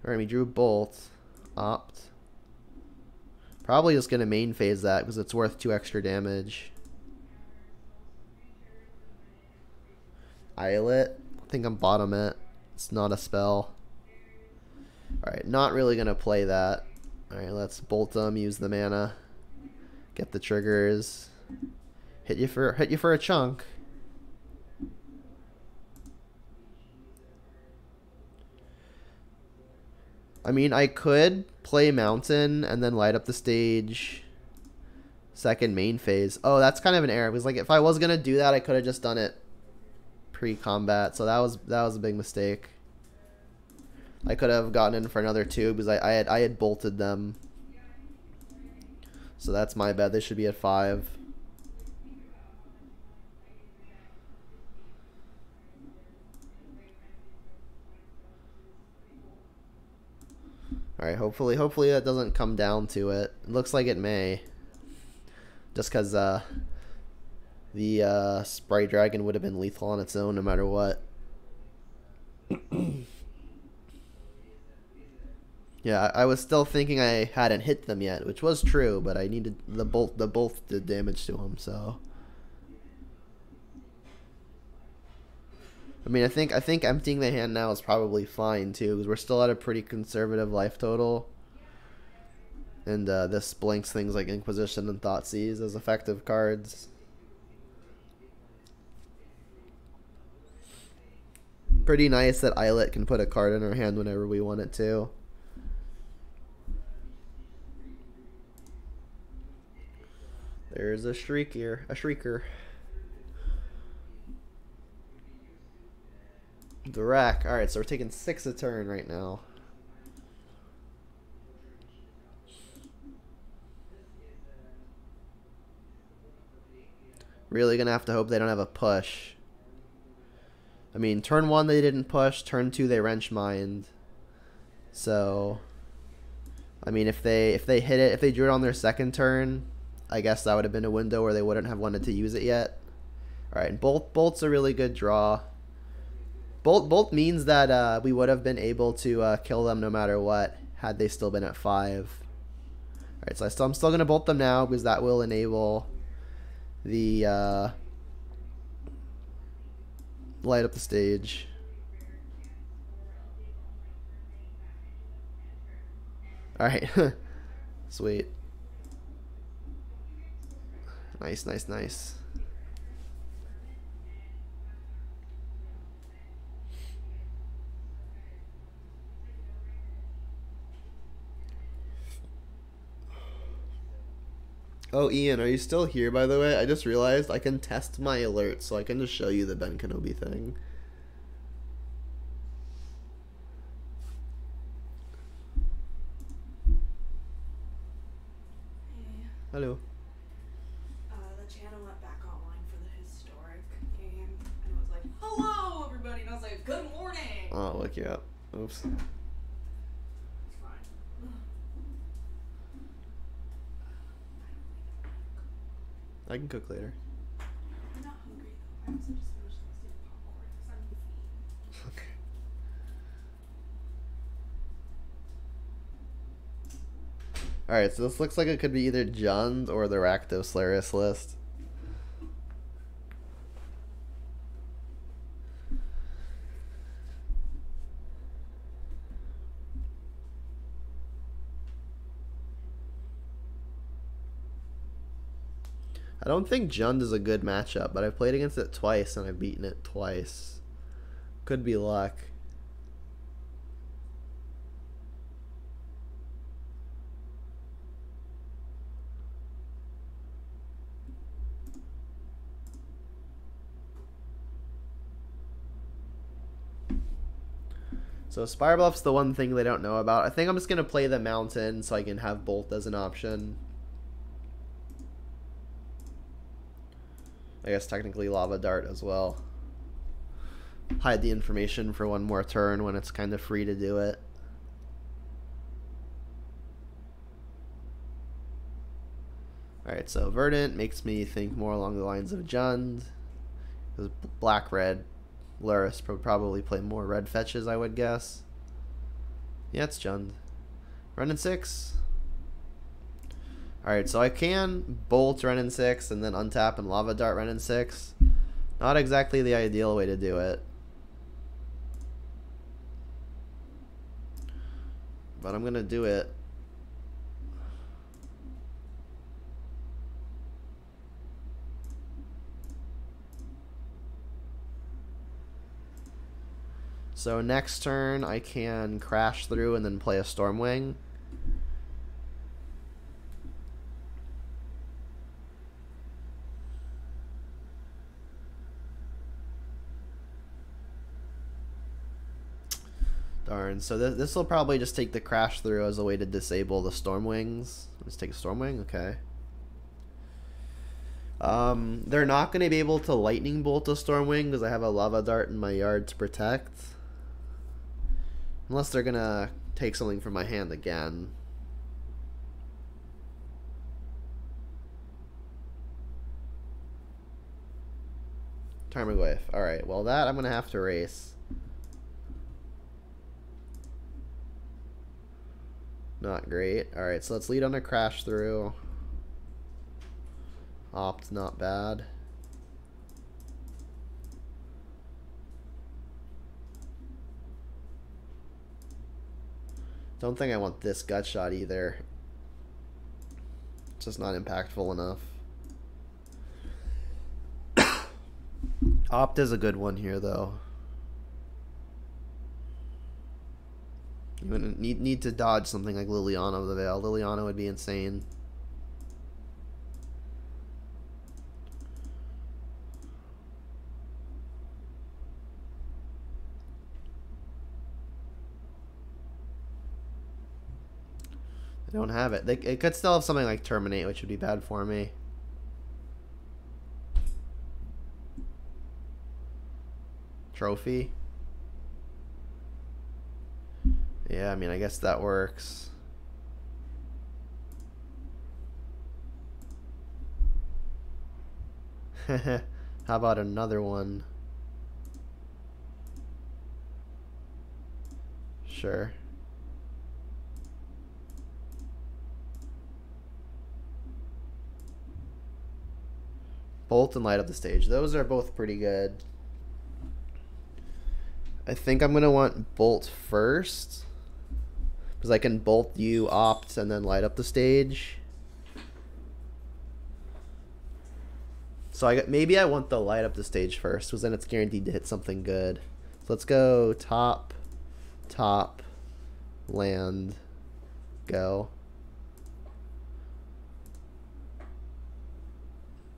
Alright, we drew Bolt. Opt. Probably just gonna main phase that because it's worth 2 extra damage. Islet. I think I'm bottom it. It's not a spell. Alright, not really gonna play that. Alright, let's bolt them, use the mana. Get the triggers. Hit you for a chunk. I mean, I could play Mountain and then light up the stage. Second main phase. Oh, that's kind of an error. It was like if I was gonna do that, I could have just done it pre-combat. So that was a big mistake. I could have gotten in for another 2 because I had bolted them. So that's my bad. They should be at 5. Alright, hopefully that doesn't come down to it. It looks like it may. Just because the Sprite Dragon would have been lethal on its own no matter what. Yeah, I was still thinking I hadn't hit them yet, which was true, but I needed the bolt did damage to them, so. I mean, I think emptying the hand now is probably fine too, because we're still at a pretty conservative life total. And this blinks things like Inquisition and Thoughtseize as effective cards. Pretty nice that Islet can put a card in our hand whenever we want it to. There's a Shrieker. The rack. Alright, so we're taking 6 a turn right now. Really gonna have to hope they don't have a push. I mean, turn 1 they didn't push, turn 2 they wrench mind. So, I mean, if they hit it, if they drew it on their second turn, I guess that would have been a window where they wouldn't have wanted to use it yet. Alright, and Bolt's a really good draw. Bolt means that we would have been able to kill them no matter what, had they still been at 5. Alright, so I'm still going to bolt them now, because that will enable the light up the stage. Alright, sweet. Nice. Oh, Ian, are you still here, by the way? I just realized I can test my alerts, so I can just show you the Ben Kenobi thing. Hey. Hello. The channel went back online for the historic game, and it was like, hello, everybody, and I was like, good morning! Oh, look you up. Oops. It's fine. I can cook later. I'm not hungry, though. I also just finished listening to popcorn, because I'm a fiend. Okay. Alright, so this looks like it could be either Jund or the Rakdos Laris list. I don't think Jund is a good matchup, but I've played against it twice and I've beaten it twice. Could be luck. So Spire Bluff's the one thing they don't know about. I think I'm just going to play the Mountain so I can have Bolt as an option. I guess technically Lava Dart as well. Hide the information for one more turn when it's kind of free to do it. Alright, so Verdant makes me think more along the lines of Jund. Because black-red, Luris would probably play more red fetches, I would guess. Yeah, it's Jund. Running 6. Alright, so I can Bolt Running 6 and then untap and Lava Dart Running 6. Not exactly the ideal way to do it. But I'm going to do it. So next turn I can crash through and then play a Stormwing. Darn, so this will probably just take the crash through as a way to disable the Stormwings. Let's take a Stormwing, okay. They're not going to be able to Lightning Bolt a Stormwing because I have a Lava Dart in my yard to protect. Unless they're going to take something from my hand again. Tarmogoyf. Alright, well that I'm going to have to race. Not great. Alright, so let's lead on a crash through. Opt, not bad. Don't think I want this gut shot either. It's just not impactful enough. Opt is a good one here, though. You wouldn't need to dodge something like Liliana of the Veil. Liliana would be insane. They don't have it. It could still have something like Terminate, which would be bad for me. Trophy. Yeah, I mean, I guess that works. How about another one? Sure. Bolt and light up the stage. Those are both pretty good. I think I'm going to want Bolt first. Because I can Bolt you, Opt, and then light up the stage. So maybe I want the light up the stage first. Because then it's guaranteed to hit something good. So let's go top, top, land, go.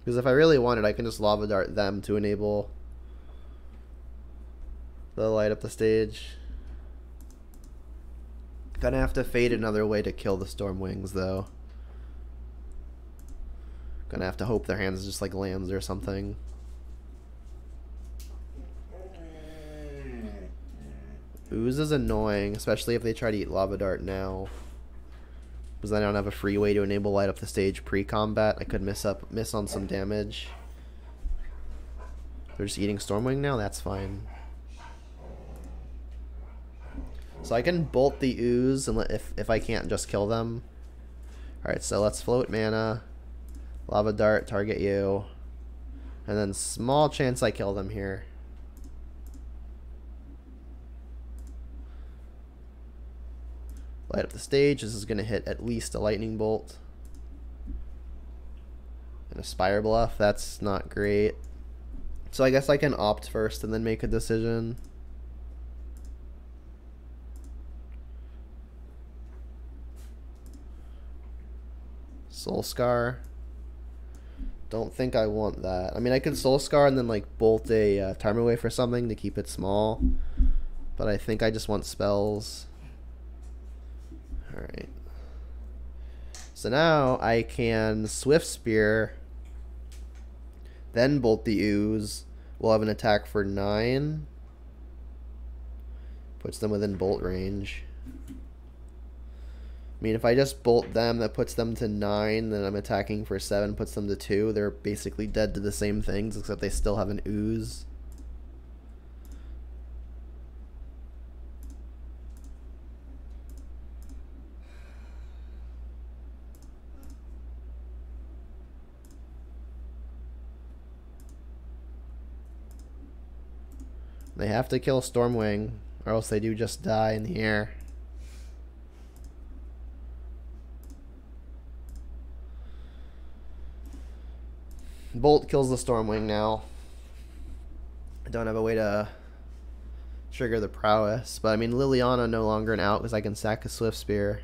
Because if I really wanted, I can just Lava Dart them to enable the light up the stage. Gonna have to fade another way to kill the Stormwings, though. Gonna have to hope their hands just like lands or something. Ooze is annoying, especially if they try to eat Lava Dart now. Because I don't have a free way to enable light up the stage pre-combat. I could miss on some damage. They're just eating Stormwing now? That's fine. So I can Bolt the Ooze and if I can't just kill them. Alright, so let's float mana. Lava Dart, target you. And then small chance I kill them here. Light up the stage. This is going to hit at least a Lightning Bolt. And a Spire Bluff. That's not great. So I guess I can Opt first and then make a decision. Soul Scar. Don't think I want that. I mean, I can Soul Scar and then like Bolt a Tarmogoyf for something to keep it small. But I think I just want spells. Alright. So now I can Swift Spear, then Bolt the Ooze. We'll have an attack for 9. Puts them within bolt range. I mean, if I just Bolt them, that puts them to 9, then I'm attacking for 7, puts them to 2. They're basically dead to the same things, except they still have an Ooze. They have to kill Stormwing, or else they do just die in the air. Bolt kills the Stormwing now. I don't have a way to trigger the Prowess, but I mean Liliana no longer an out because I can sack a Swift Spear.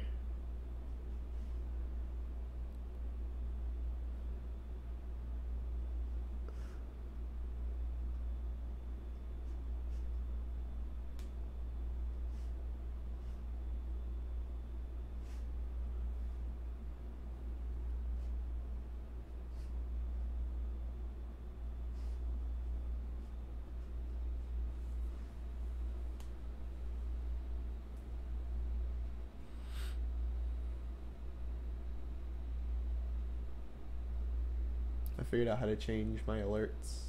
I figured out how to change my alerts.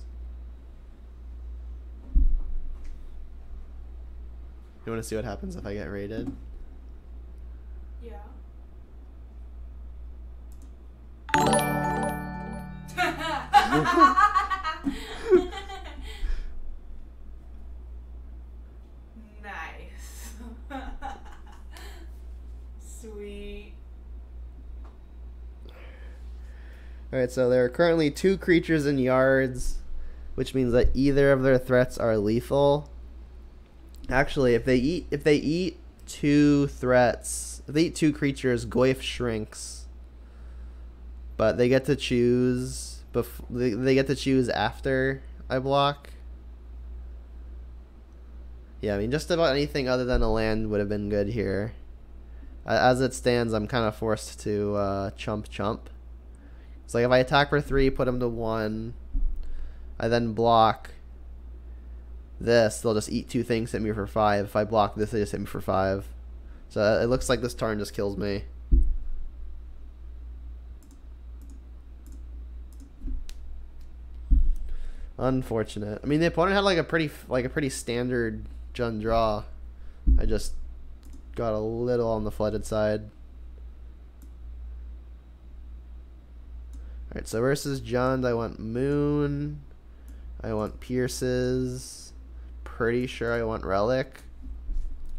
You want to see what happens if I get raided? Yeah. Nice. Sweet. Alright, so there are currently 2 creatures in yards, which means that either of their threats are lethal. Actually, if they eat 2 threats, if they eat 2 creatures, Goyf shrinks. But they get to choose they get to choose after I block. Yeah, I mean just about anything other than a land would have been good here. As it stands, I'm kind of forced to chump. So like if I attack for 3, put them to 1, I then block this, they'll just eat 2 things, hit me for 5. If I block this, they just hit me for 5. So it looks like this turn just kills me. Unfortunate. I mean, the opponent had like a pretty standard Jund draw. I just got a little on the flooded side. Alright, so versus Jund, I want Moon. I want Pierces. Pretty sure I want Relic.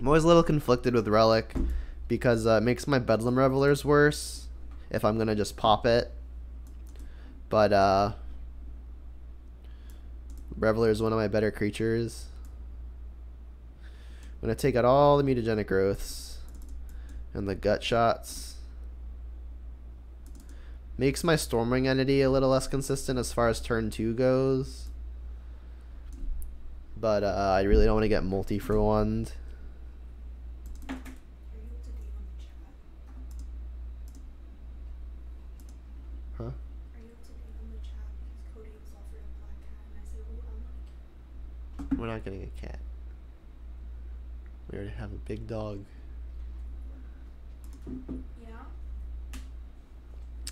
I'm always a little conflicted with Relic because it makes my Bedlam Revelers worse if I'm going to just pop it. But Reveler is one of my better creatures. I'm going to take out all the mutagenic growths and the gut shots. Makes my Stormwing entity a little less consistent as far as turn 2 goes. But I really don't want to get multi for 1. Huh? We're not getting a cat. We already have a big dog. Yeah.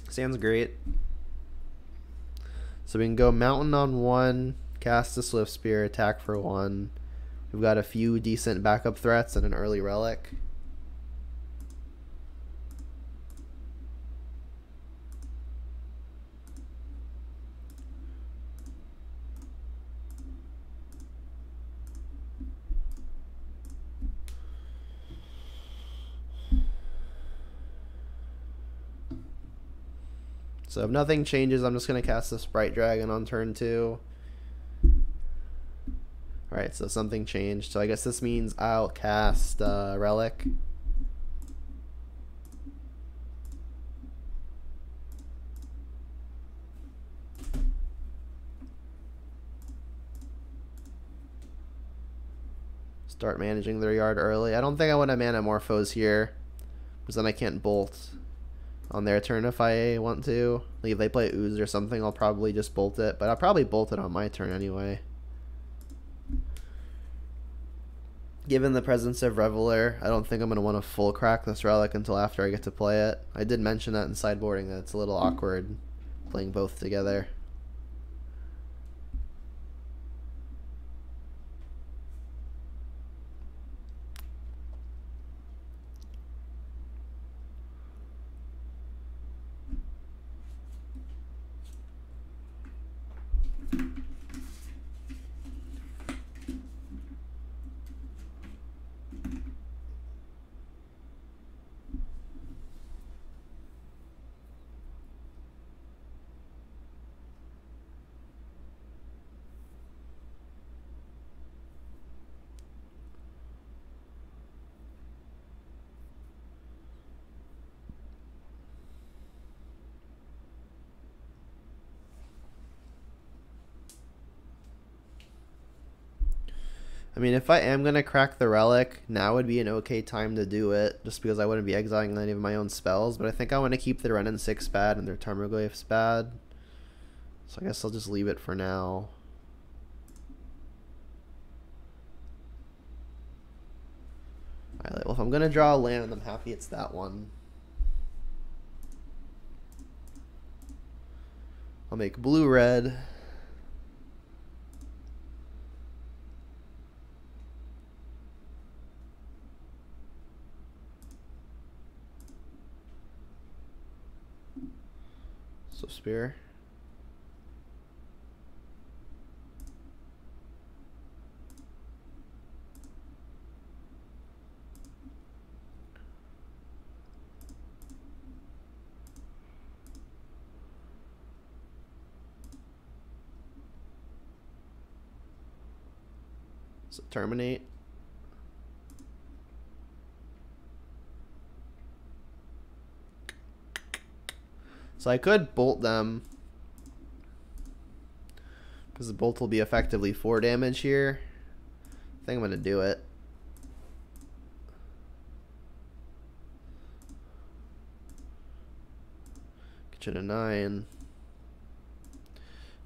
Sounds great. So we can go Mountain on 1, cast a Swift Spear, attack for 1. We've got a few decent backup threats and an early Relic. So if nothing changes, I'm just going to cast the Sprite Dragon on turn 2. Alright, so something changed. So I guess this means I'll cast Relic. Start managing their yard early. I don't think I want to Manamorphose here, because then I can't bolt on their turn if I want to. Like if they play Ooze or something, I'll probably just bolt it, but I'll probably bolt it on my turn anyway. Given the presence of Reveler, I don't think I'm going to want to full crack this Relic until after I get to play it. I did mention that in sideboarding that it's a little awkward playing both together. I mean, if I am going to crack the relic, now would be an okay time to do it, just because I wouldn't be exiling any of my own spells, but I think I want to keep their Ren and 6 bad and their Tarmogoyfs bad. So I guess I'll just leave it for now. Alright, well, if I'm going to draw a land, I'm happy it's that one. I'll make blue-red. So spear. So terminate. So I could bolt them, because the bolt will be effectively 4 damage here. I think I'm going to do it. Get you to 9.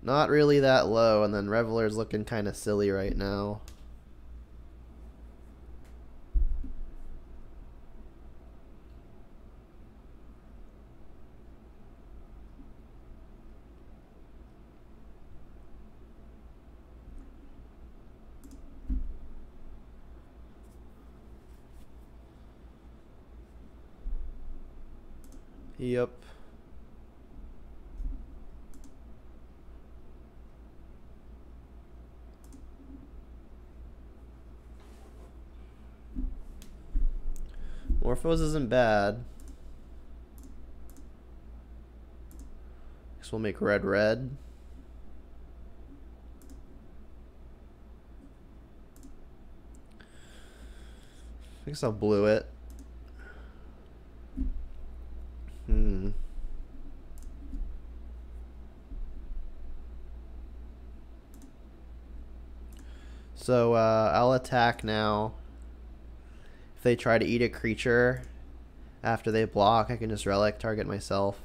Not really that low, and then Reveler's looking kind of silly right now. Yep. Morphos isn't bad. Guess we'll make red red. I guess I'll blue it. So I'll attack now. If they try to eat a creature after they block, I can just relic target myself.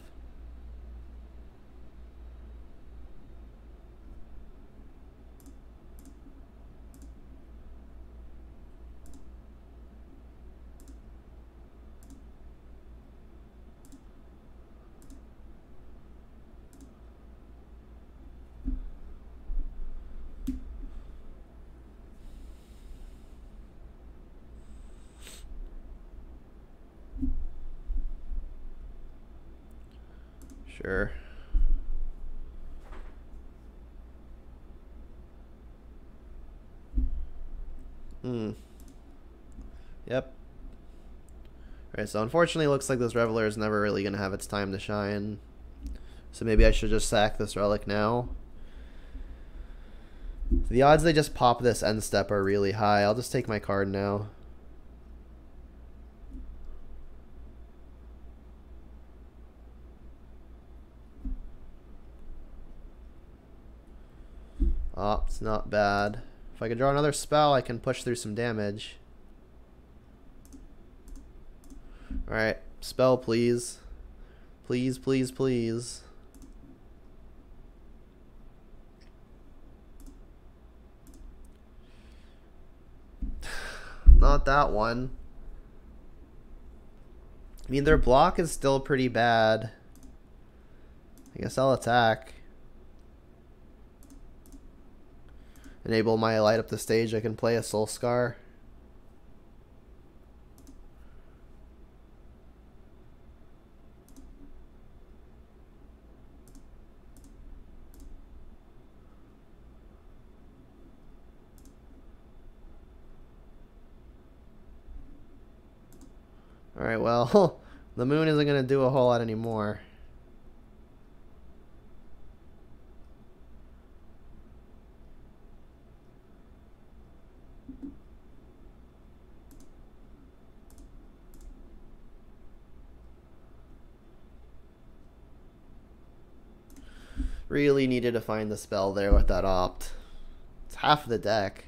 Sure. Yep. Alright, so unfortunately it looks like this Reveler is never really going to have its time to shine. So maybe I should just sack this relic now. The odds they just pop this end step are really high. I'll just take my card now. Oh, it's not bad. If I can draw another spell, I can push through some damage. Alright, spell please. Please, please, please. Not that one. I mean, their block is still pretty bad. I guess I'll attack. Enable my light up the stage. I can play a Soul Scar. Alright, well, the moon isn't going to do a whole lot anymore. Really needed to find the spell there with that opt. It's half the deck.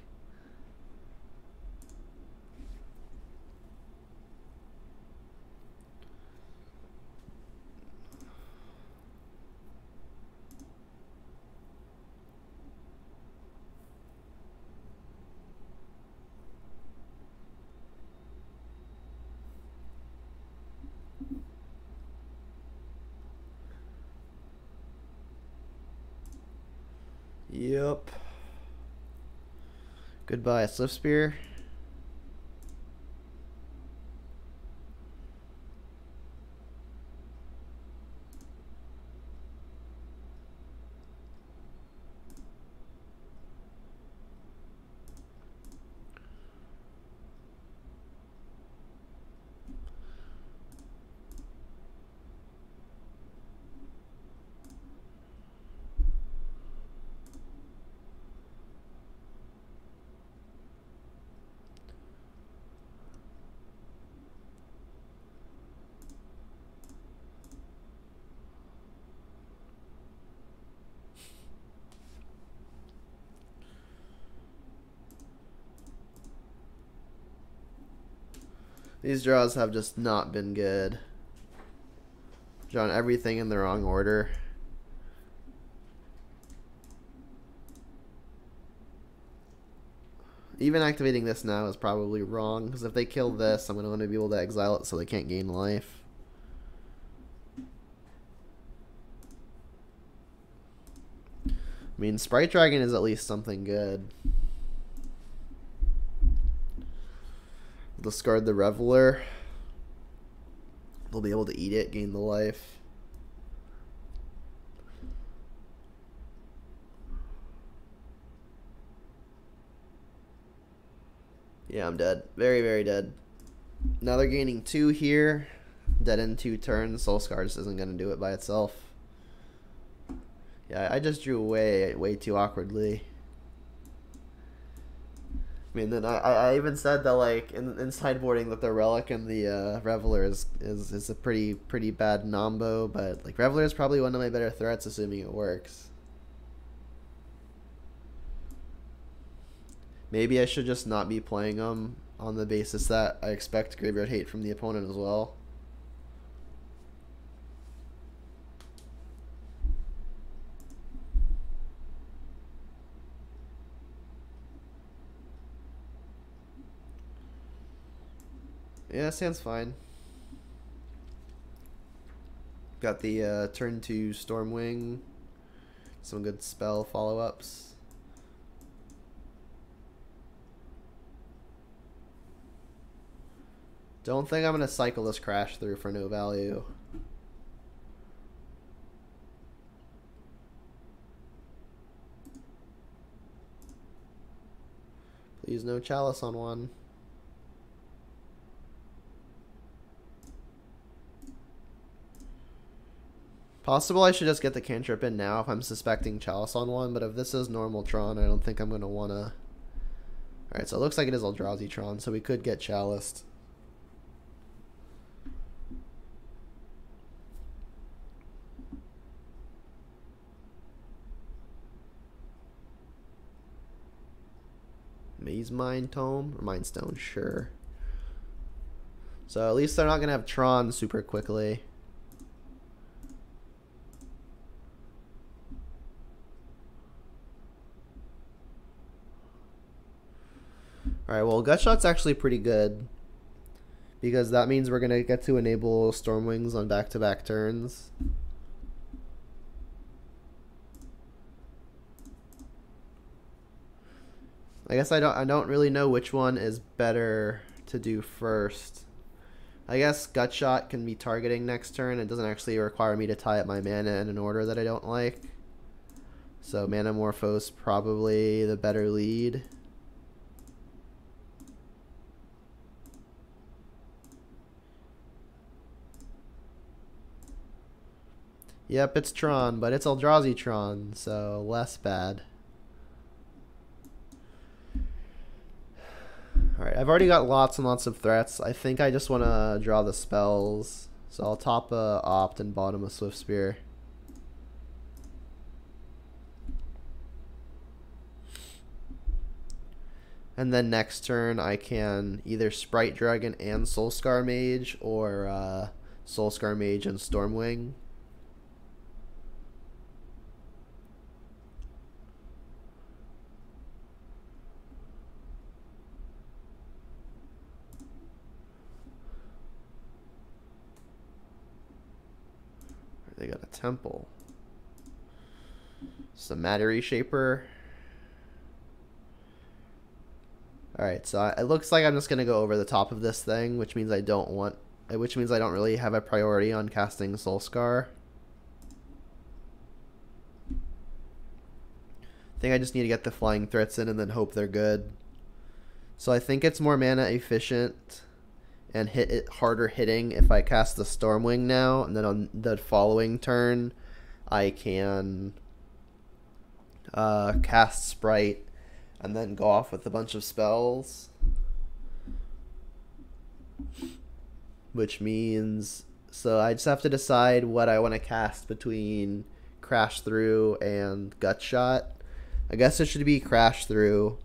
Yep. Goodbye, Swift Spear. These draws have just not been good. Drawn everything in the wrong order. Even activating this now is probably wrong, because if they kill this, I'm going to want to be able to exile it so they can't gain life. I mean, Sprite Dragon is at least something good. Discard the Reveler. They'll be able to eat it, gain the life. Yeah, I'm dead. Very, very dead. Now they're gaining 2 here. Dead in 2 turns. Soulscar just isn't going to do it by itself. Yeah, I just drew way too awkwardly. I mean, then I even said that, like, in sideboarding that the Relic and the Reveler is a pretty bad nombo, but, like, Reveler is probably one of my better threats, assuming it works. Maybe I should just not be playing them on the basis that I expect graveyard hate from the opponent as well. Yeah, sounds fine. Got the turn 2 Stormwing. Some good spell follow-ups. Don't think I'm going to cycle this Crash through for no value. Please no Chalice on one. Possible I should just get the cantrip in now if I'm suspecting Chalice on one, but if this is normal Tron, I don't think I'm going to want to... Alright, so it looks like it is Eldrazi Tron, so we could get Chaliced. Maze Mind Tome? Or Mind Stone, sure. So at least they're not going to have Tron super quickly. Alright, well, Gutshot's actually pretty good. Because that means we're going to get to enable Stormwings on back-to-back turns. I guess I don't really know which one is better to do first. I guess Gutshot can be targeting next turn. It doesn't actually require me to tie up my mana in an order that I don't like. So Manamorphose probably the better lead. Yep, it's Tron, but it's Eldrazi Tron, so less bad. Alright, I've already got lots and lots of threats. I think I just want to draw the spells. So I'll top a Opt and bottom a Swift Spear. And then next turn I can either Sprite Dragon and Soulscar Mage, or Soulscar Mage and Stormwing. They got a temple. Some Matter Reshaper. Alright, so it looks like I'm just going to go over the top of this thing, which means I don't really have a priority on casting Soulscar. I think I just need to get the flying threats in and then hope they're good. So I think it's more mana efficient and hit it harder hitting if I cast the Stormwing now, and then on the following turn I can cast Sprite and then go off with a bunch of spells. Which means, so I just have to decide what I want to cast between Crash Through and Gut Shot. I guess it should be Crash Through,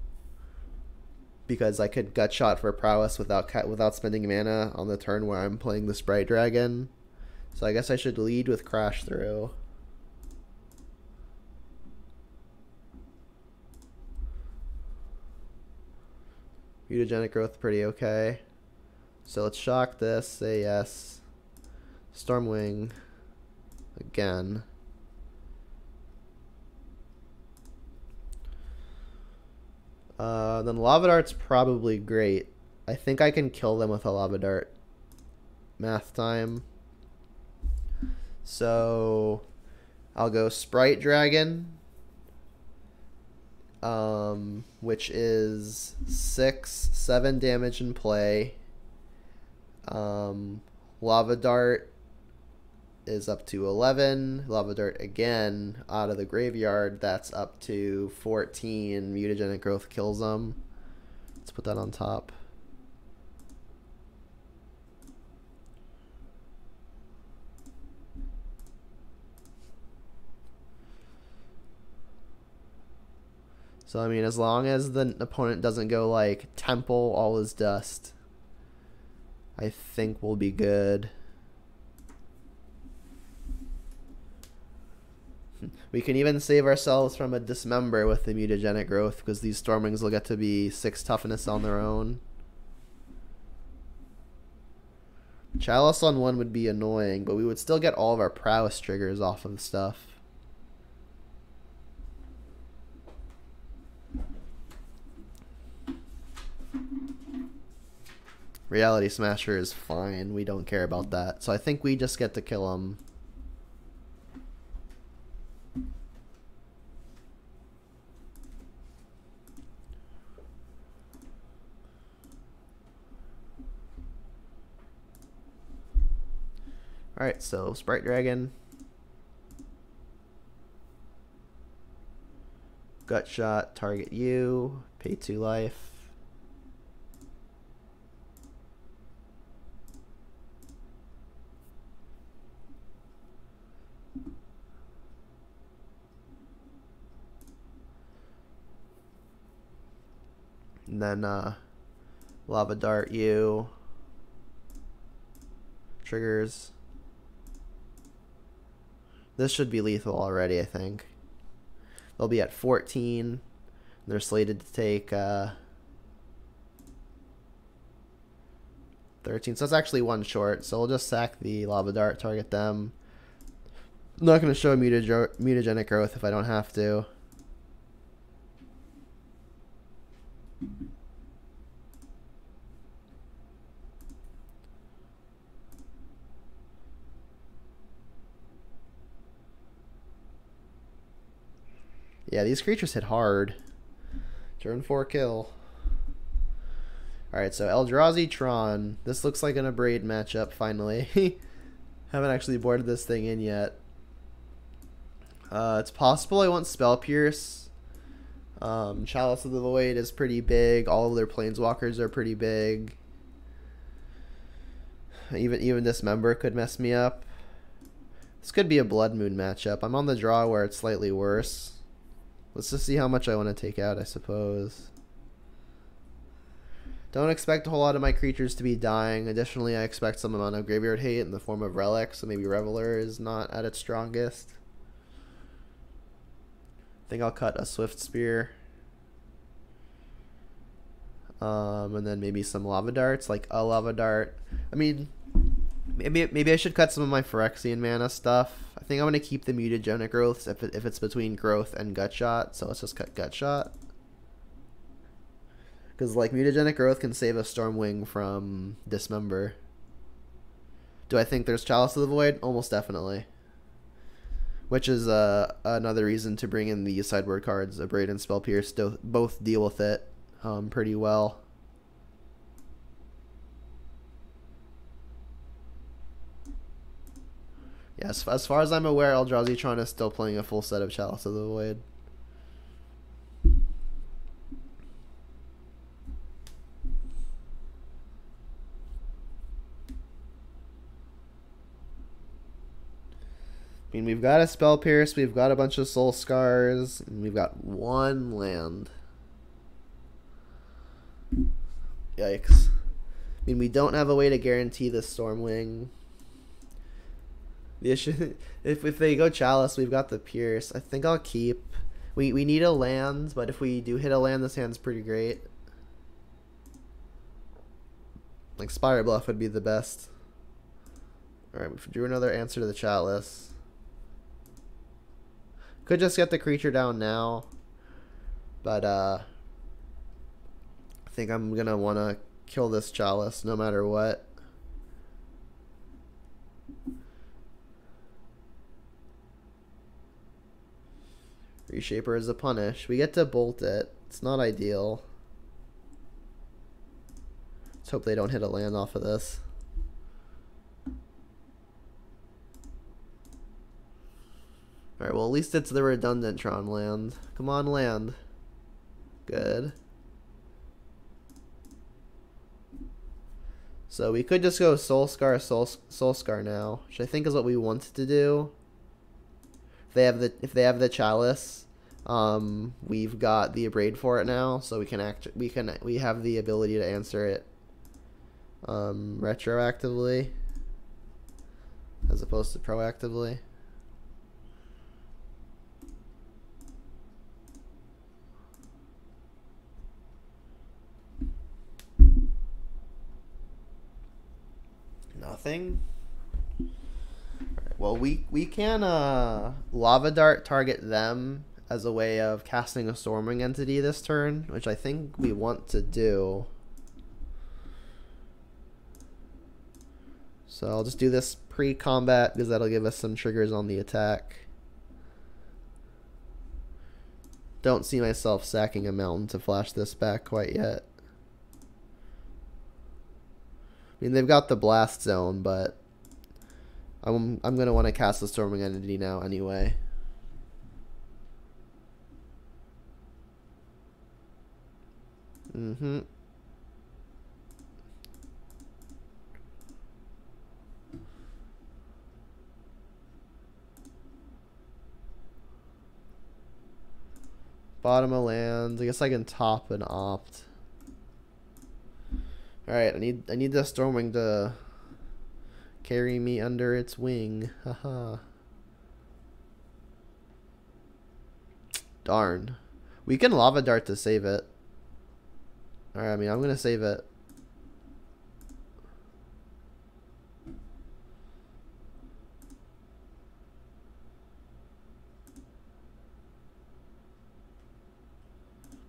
because I could Gut Shot for Prowess without spending mana on the turn where I'm playing the Sprite Dragon. So I guess I should lead with Crash Through. Mutagenic Growth pretty okay. So let's shock this, say yes. Stormwing again. Then Lava Dart's probably great. I think I can kill them with a Lava Dart. Math time. So I'll go Sprite Dragon, which is 6-7 damage in play. Lava Dart is up to 11. Lava Dart again out of the graveyard. That's up to 14. Mutagenic Growth kills them. Let's put that on top. So, I mean, as long as the opponent doesn't go like Temple, all is dust, I think we'll be good. We can even save ourselves from a Dismember with the Mutagenic Growth, because these Stormwings will get to be 6 toughness on their own. Chalice on 1 would be annoying, but we would still get all of our Prowess triggers off of stuff. Reality Smasher is fine. We don't care about that. So I think we just get to kill him. Alright, so Sprite Dragon. Gut Shot, target you. Pay 2 life. And then Lava Dart you. Triggers. This should be lethal already, I think. They'll be at 14. They're slated to take 13. So it's actually 1 short. So we'll just sack the Lava Dart, target them. I'm not going to show Mutagenic Growth if I don't have to. Yeah, these creatures hit hard. Turn 4 kill. Alright, so Eldrazi Tron. This looks like an Abrade matchup, finally. Haven't actually boarded this thing in yet. It's possible I want Spell Pierce. Chalice of the Void is pretty big. All of their Planeswalkers are pretty big. Even Dismember could mess me up. This could be a Blood Moon matchup. I'm on the draw where it's slightly worse. Let's just see how much I want to take out, I suppose. Don't expect a whole lot of my creatures to be dying. Additionally, I expect some amount of graveyard hate in the form of relics, so maybe Reveler is not at its strongest. I think I'll cut a Swift Spear. And then maybe some Lava Darts, like a Lava Dart. I mean, Maybe I should cut some of my Phyrexian mana stuff. I think I'm gonna keep the mutagenic growths if it's between growth and gut shot. So let's just cut gut shot. Because like mutagenic growth can save a Stormwing from dismember. Do I think there's Chalice of the Void? Almost definitely. Which is another reason to bring in the sideboard cards. Abrade and Spell Pierce both deal with it pretty well. Yes, as far as I'm aware, Eldrazi Tron is still playing a full set of Chalice of the Void. I mean, we've got a Spell Pierce, we've got a bunch of Soul Scars, and we've got one land. Yikes. I mean, we don't have a way to guarantee the Stormwing. The issue, if they go Chalice, we've got the Pierce. I think I'll keep. We need a land, but if we do hit a land, this hand's pretty great. Like Spire Bluff would be the best. Alright, we drew another answer to the Chalice. Could just get the creature down now. But I think I'm gonna wanna kill this Chalice no matter what. Reshaper is a punish. We get to bolt it. It's not ideal. Let's hope they don't hit a land off of this. Alright, well at least it's the redundant Tron land. Come on, land. Good. So we could just go Soul Scar now, which I think is what we want to do. If they have the Chalice, we've got the Abrade for it now, so we have the ability to answer it retroactively as opposed to proactively. Nothing. Well, we can Lava Dart target them as a way of casting a Stormwing entity this turn, which I think we want to do. So I'll just do this pre-combat because that'll give us some triggers on the attack. Don't see myself sacking a mountain to flash this back quite yet. I mean, they've got the Blast Zone, but I'm going to want to cast the Stormwing entity now anyway. Bottom of land. I guess I can top and opt. Alright, I need the Stormwing to carry me under its wing. Haha. Darn. We can Lava Dart to save it. Alright, I mean, I'm gonna save it.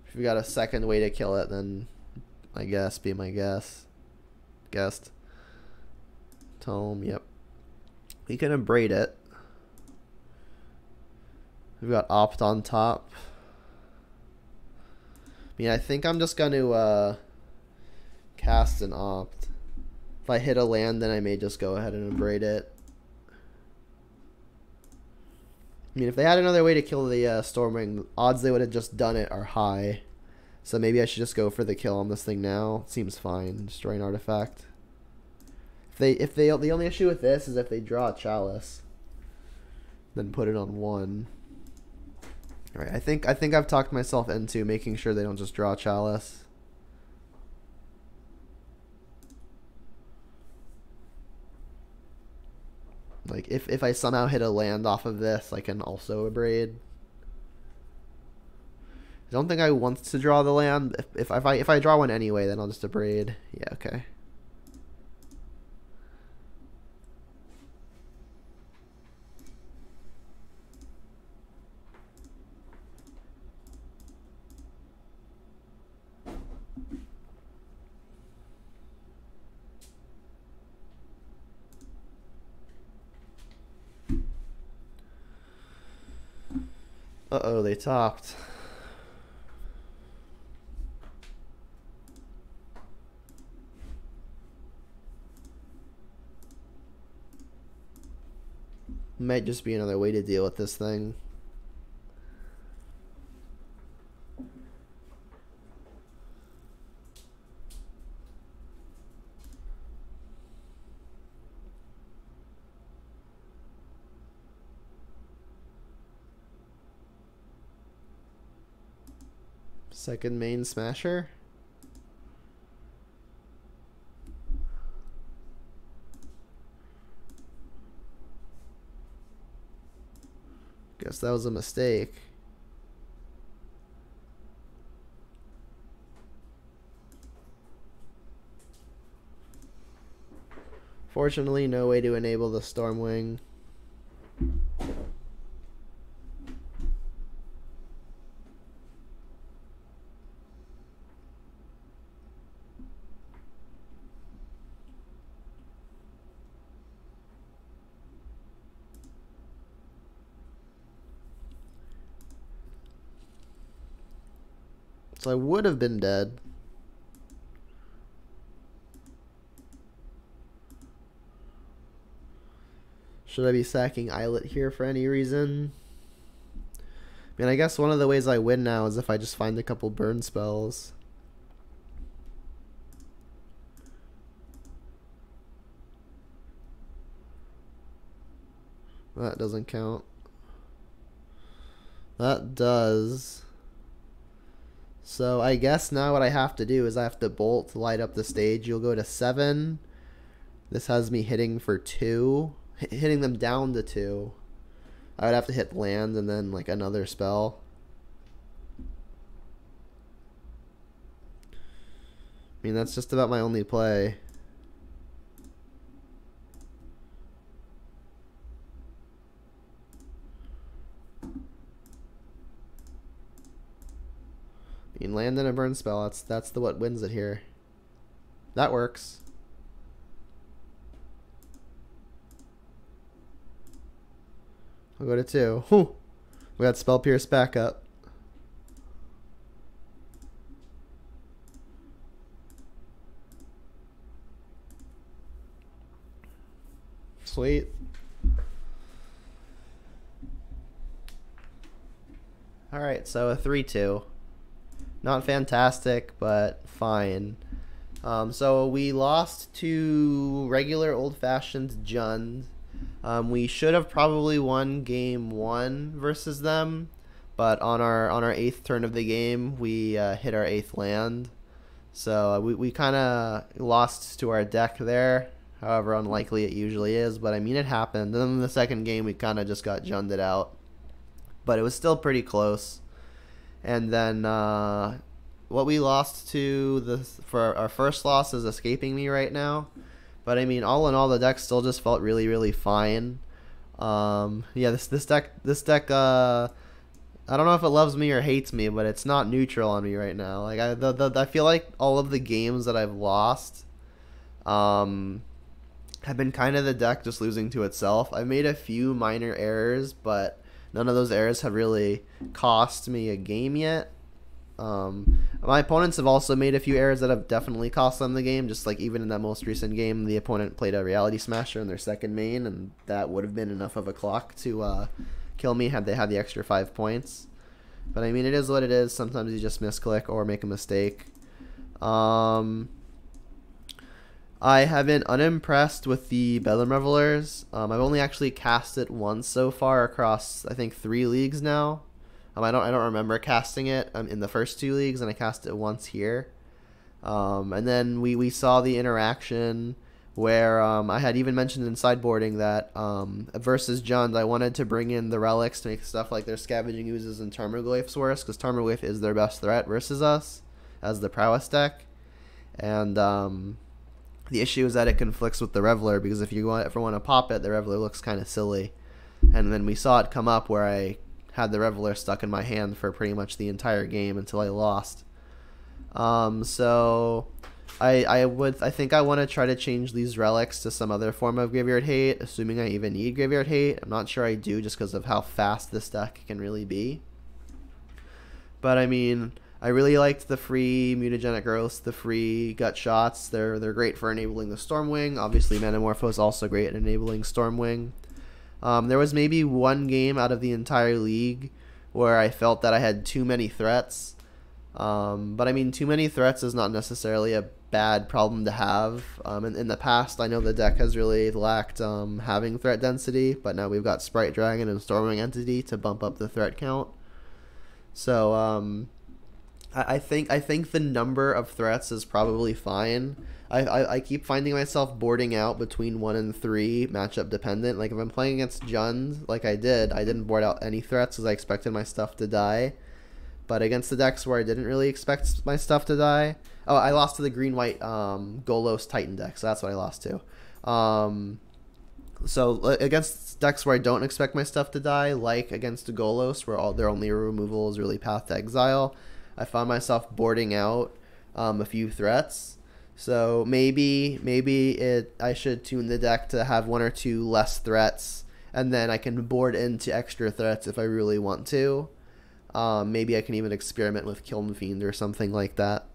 If we got a second way to kill it, then I guess be my guess. Guessed. Tome, yep. We can Abrade it. We've got Opt on top. I mean, I think I'm just going to cast an Opt. If I hit a land, then I may just go ahead and Abrade it. I mean, if they had another way to kill the Stormwing, odds they would have just done it are high. So maybe I should just go for the kill on this thing now. Seems fine. Destroy an artifact. The only issue with this is if they draw a Chalice, then put it on one. All right, I think I've talked myself into making sure they don't just draw a Chalice. Like if I somehow hit a land off of this, I can also Abrade. I don't think I want to draw the land. If I draw one anyway, then I'll just Abrade. Yeah, okay. Uh-oh, they topped. Might just be another way to deal with this thing. Second main smasher. Guess that was a mistake. Fortunately, no way to enable the Stormwing. So I would have been dead. Should I be sacking Izzet here for any reason? I mean, I guess one of the ways I win now is if I just find a couple burn spells. That doesn't count. That does. So I guess now what I have to do is I have to bolt to light up the stage. You'll go to 7. This has me hitting for 2. Hitting them down to 2. I would have to hit land and then like another spell. I mean, that's just about my only play. I mean, land and a burn spell, that's the what wins it here. That works. I'll go to 2. Whew. We got Spell Pierce backup. Sweet. Alright, so a 3-2. Not fantastic, but fine. So we lost to regular old-fashioned Jund. We should have probably won game 1 versus them, but on our 8th turn of the game, we hit our 8th land. So we kind of lost to our deck there, however unlikely it usually is, but I mean it happened. And then in the second game, we kind of just got Junded out, but it was still pretty close. And then what we lost to for our first loss is escaping me right now. But I mean, all in all, the deck still just felt really, really fine. Yeah, this deck, I don't know if it loves me or hates me, but it's not neutral on me right now. Like I feel like all of the games that I've lost, have been kind of the deck just losing to itself. I've made a few minor errors, but none of those errors have really cost me a game yet. My opponents have also made a few errors that have definitely cost them the game. Just like even in that most recent game, the opponent played a Reality Smasher in their second main, and that would have been enough of a clock to kill me had they had the extra 5 points. But I mean, it is what it is. Sometimes you just misclick or make a mistake. I have been unimpressed with the Bedlam Revelers. I've only actually cast it once so far across, I think, 3 leagues now. I don't remember casting it in the first 2 leagues, and I cast it once here. And then we saw the interaction where I had even mentioned in sideboarding that versus Jund, I wanted to bring in the relics to make stuff like their Scavenging Oozes and Tarmogoyfs worse, because Tarmogoyf is their best threat versus us as the Prowess deck. And the issue is that it conflicts with the Reveler, because if you ever want to pop it, the Reveler looks kind of silly. And then we saw it come up where I had the Reveler stuck in my hand for pretty much the entire game until I lost. So I think I want to try to change these relics to some other form of Graveyard Hate, assuming I even need Graveyard Hate. I'm not sure I do, just because of how fast this deck can really be. But I mean, I really liked the free mutagenic growths, the free gut shots. They're great for enabling the Stormwing. Obviously, Manamorpho is also great at enabling Stormwing. There was maybe one game out of the entire league where I felt that I had too many threats. But I mean, too many threats is not necessarily a bad problem to have. In the past, I know the deck has really lacked having threat density, but now we've got Sprite Dragon and Stormwing Entity to bump up the threat count. So I think the number of threats is probably fine. I keep finding myself boarding out between 1 and 3 matchup dependent. Like if I'm playing against Jund, like I didn't board out any threats because I expected my stuff to die. But against the decks where I didn't really expect my stuff to die, oh, I lost to the green-white Golos Titan deck, so that's what I lost to. So against decks where I don't expect my stuff to die, like against the Golos, where their only removal is really Path to Exile, I found myself boarding out a few threats. So maybe I should tune the deck to have 1 or 2 less threats, and then I can board into extra threats if I really want to. Maybe I can even experiment with Kiln Fiend or something like that.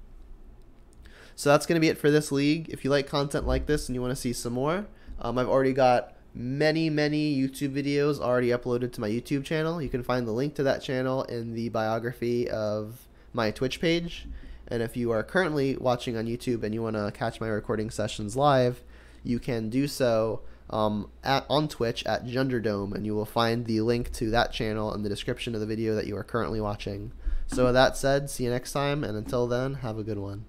So that's going to be it for this league. If you like content like this and you want to see some more, I've already got many YouTube videos already uploaded to my YouTube channel. You can find the link to that channel in the biography of my Twitch page. And if you are currently watching on YouTube and you want to catch my recording sessions live, you can do so on Twitch at Junderdome, and you will find the link to that channel in the description of the video that you are currently watching. So with that said, see you next time, and until then, have a good one.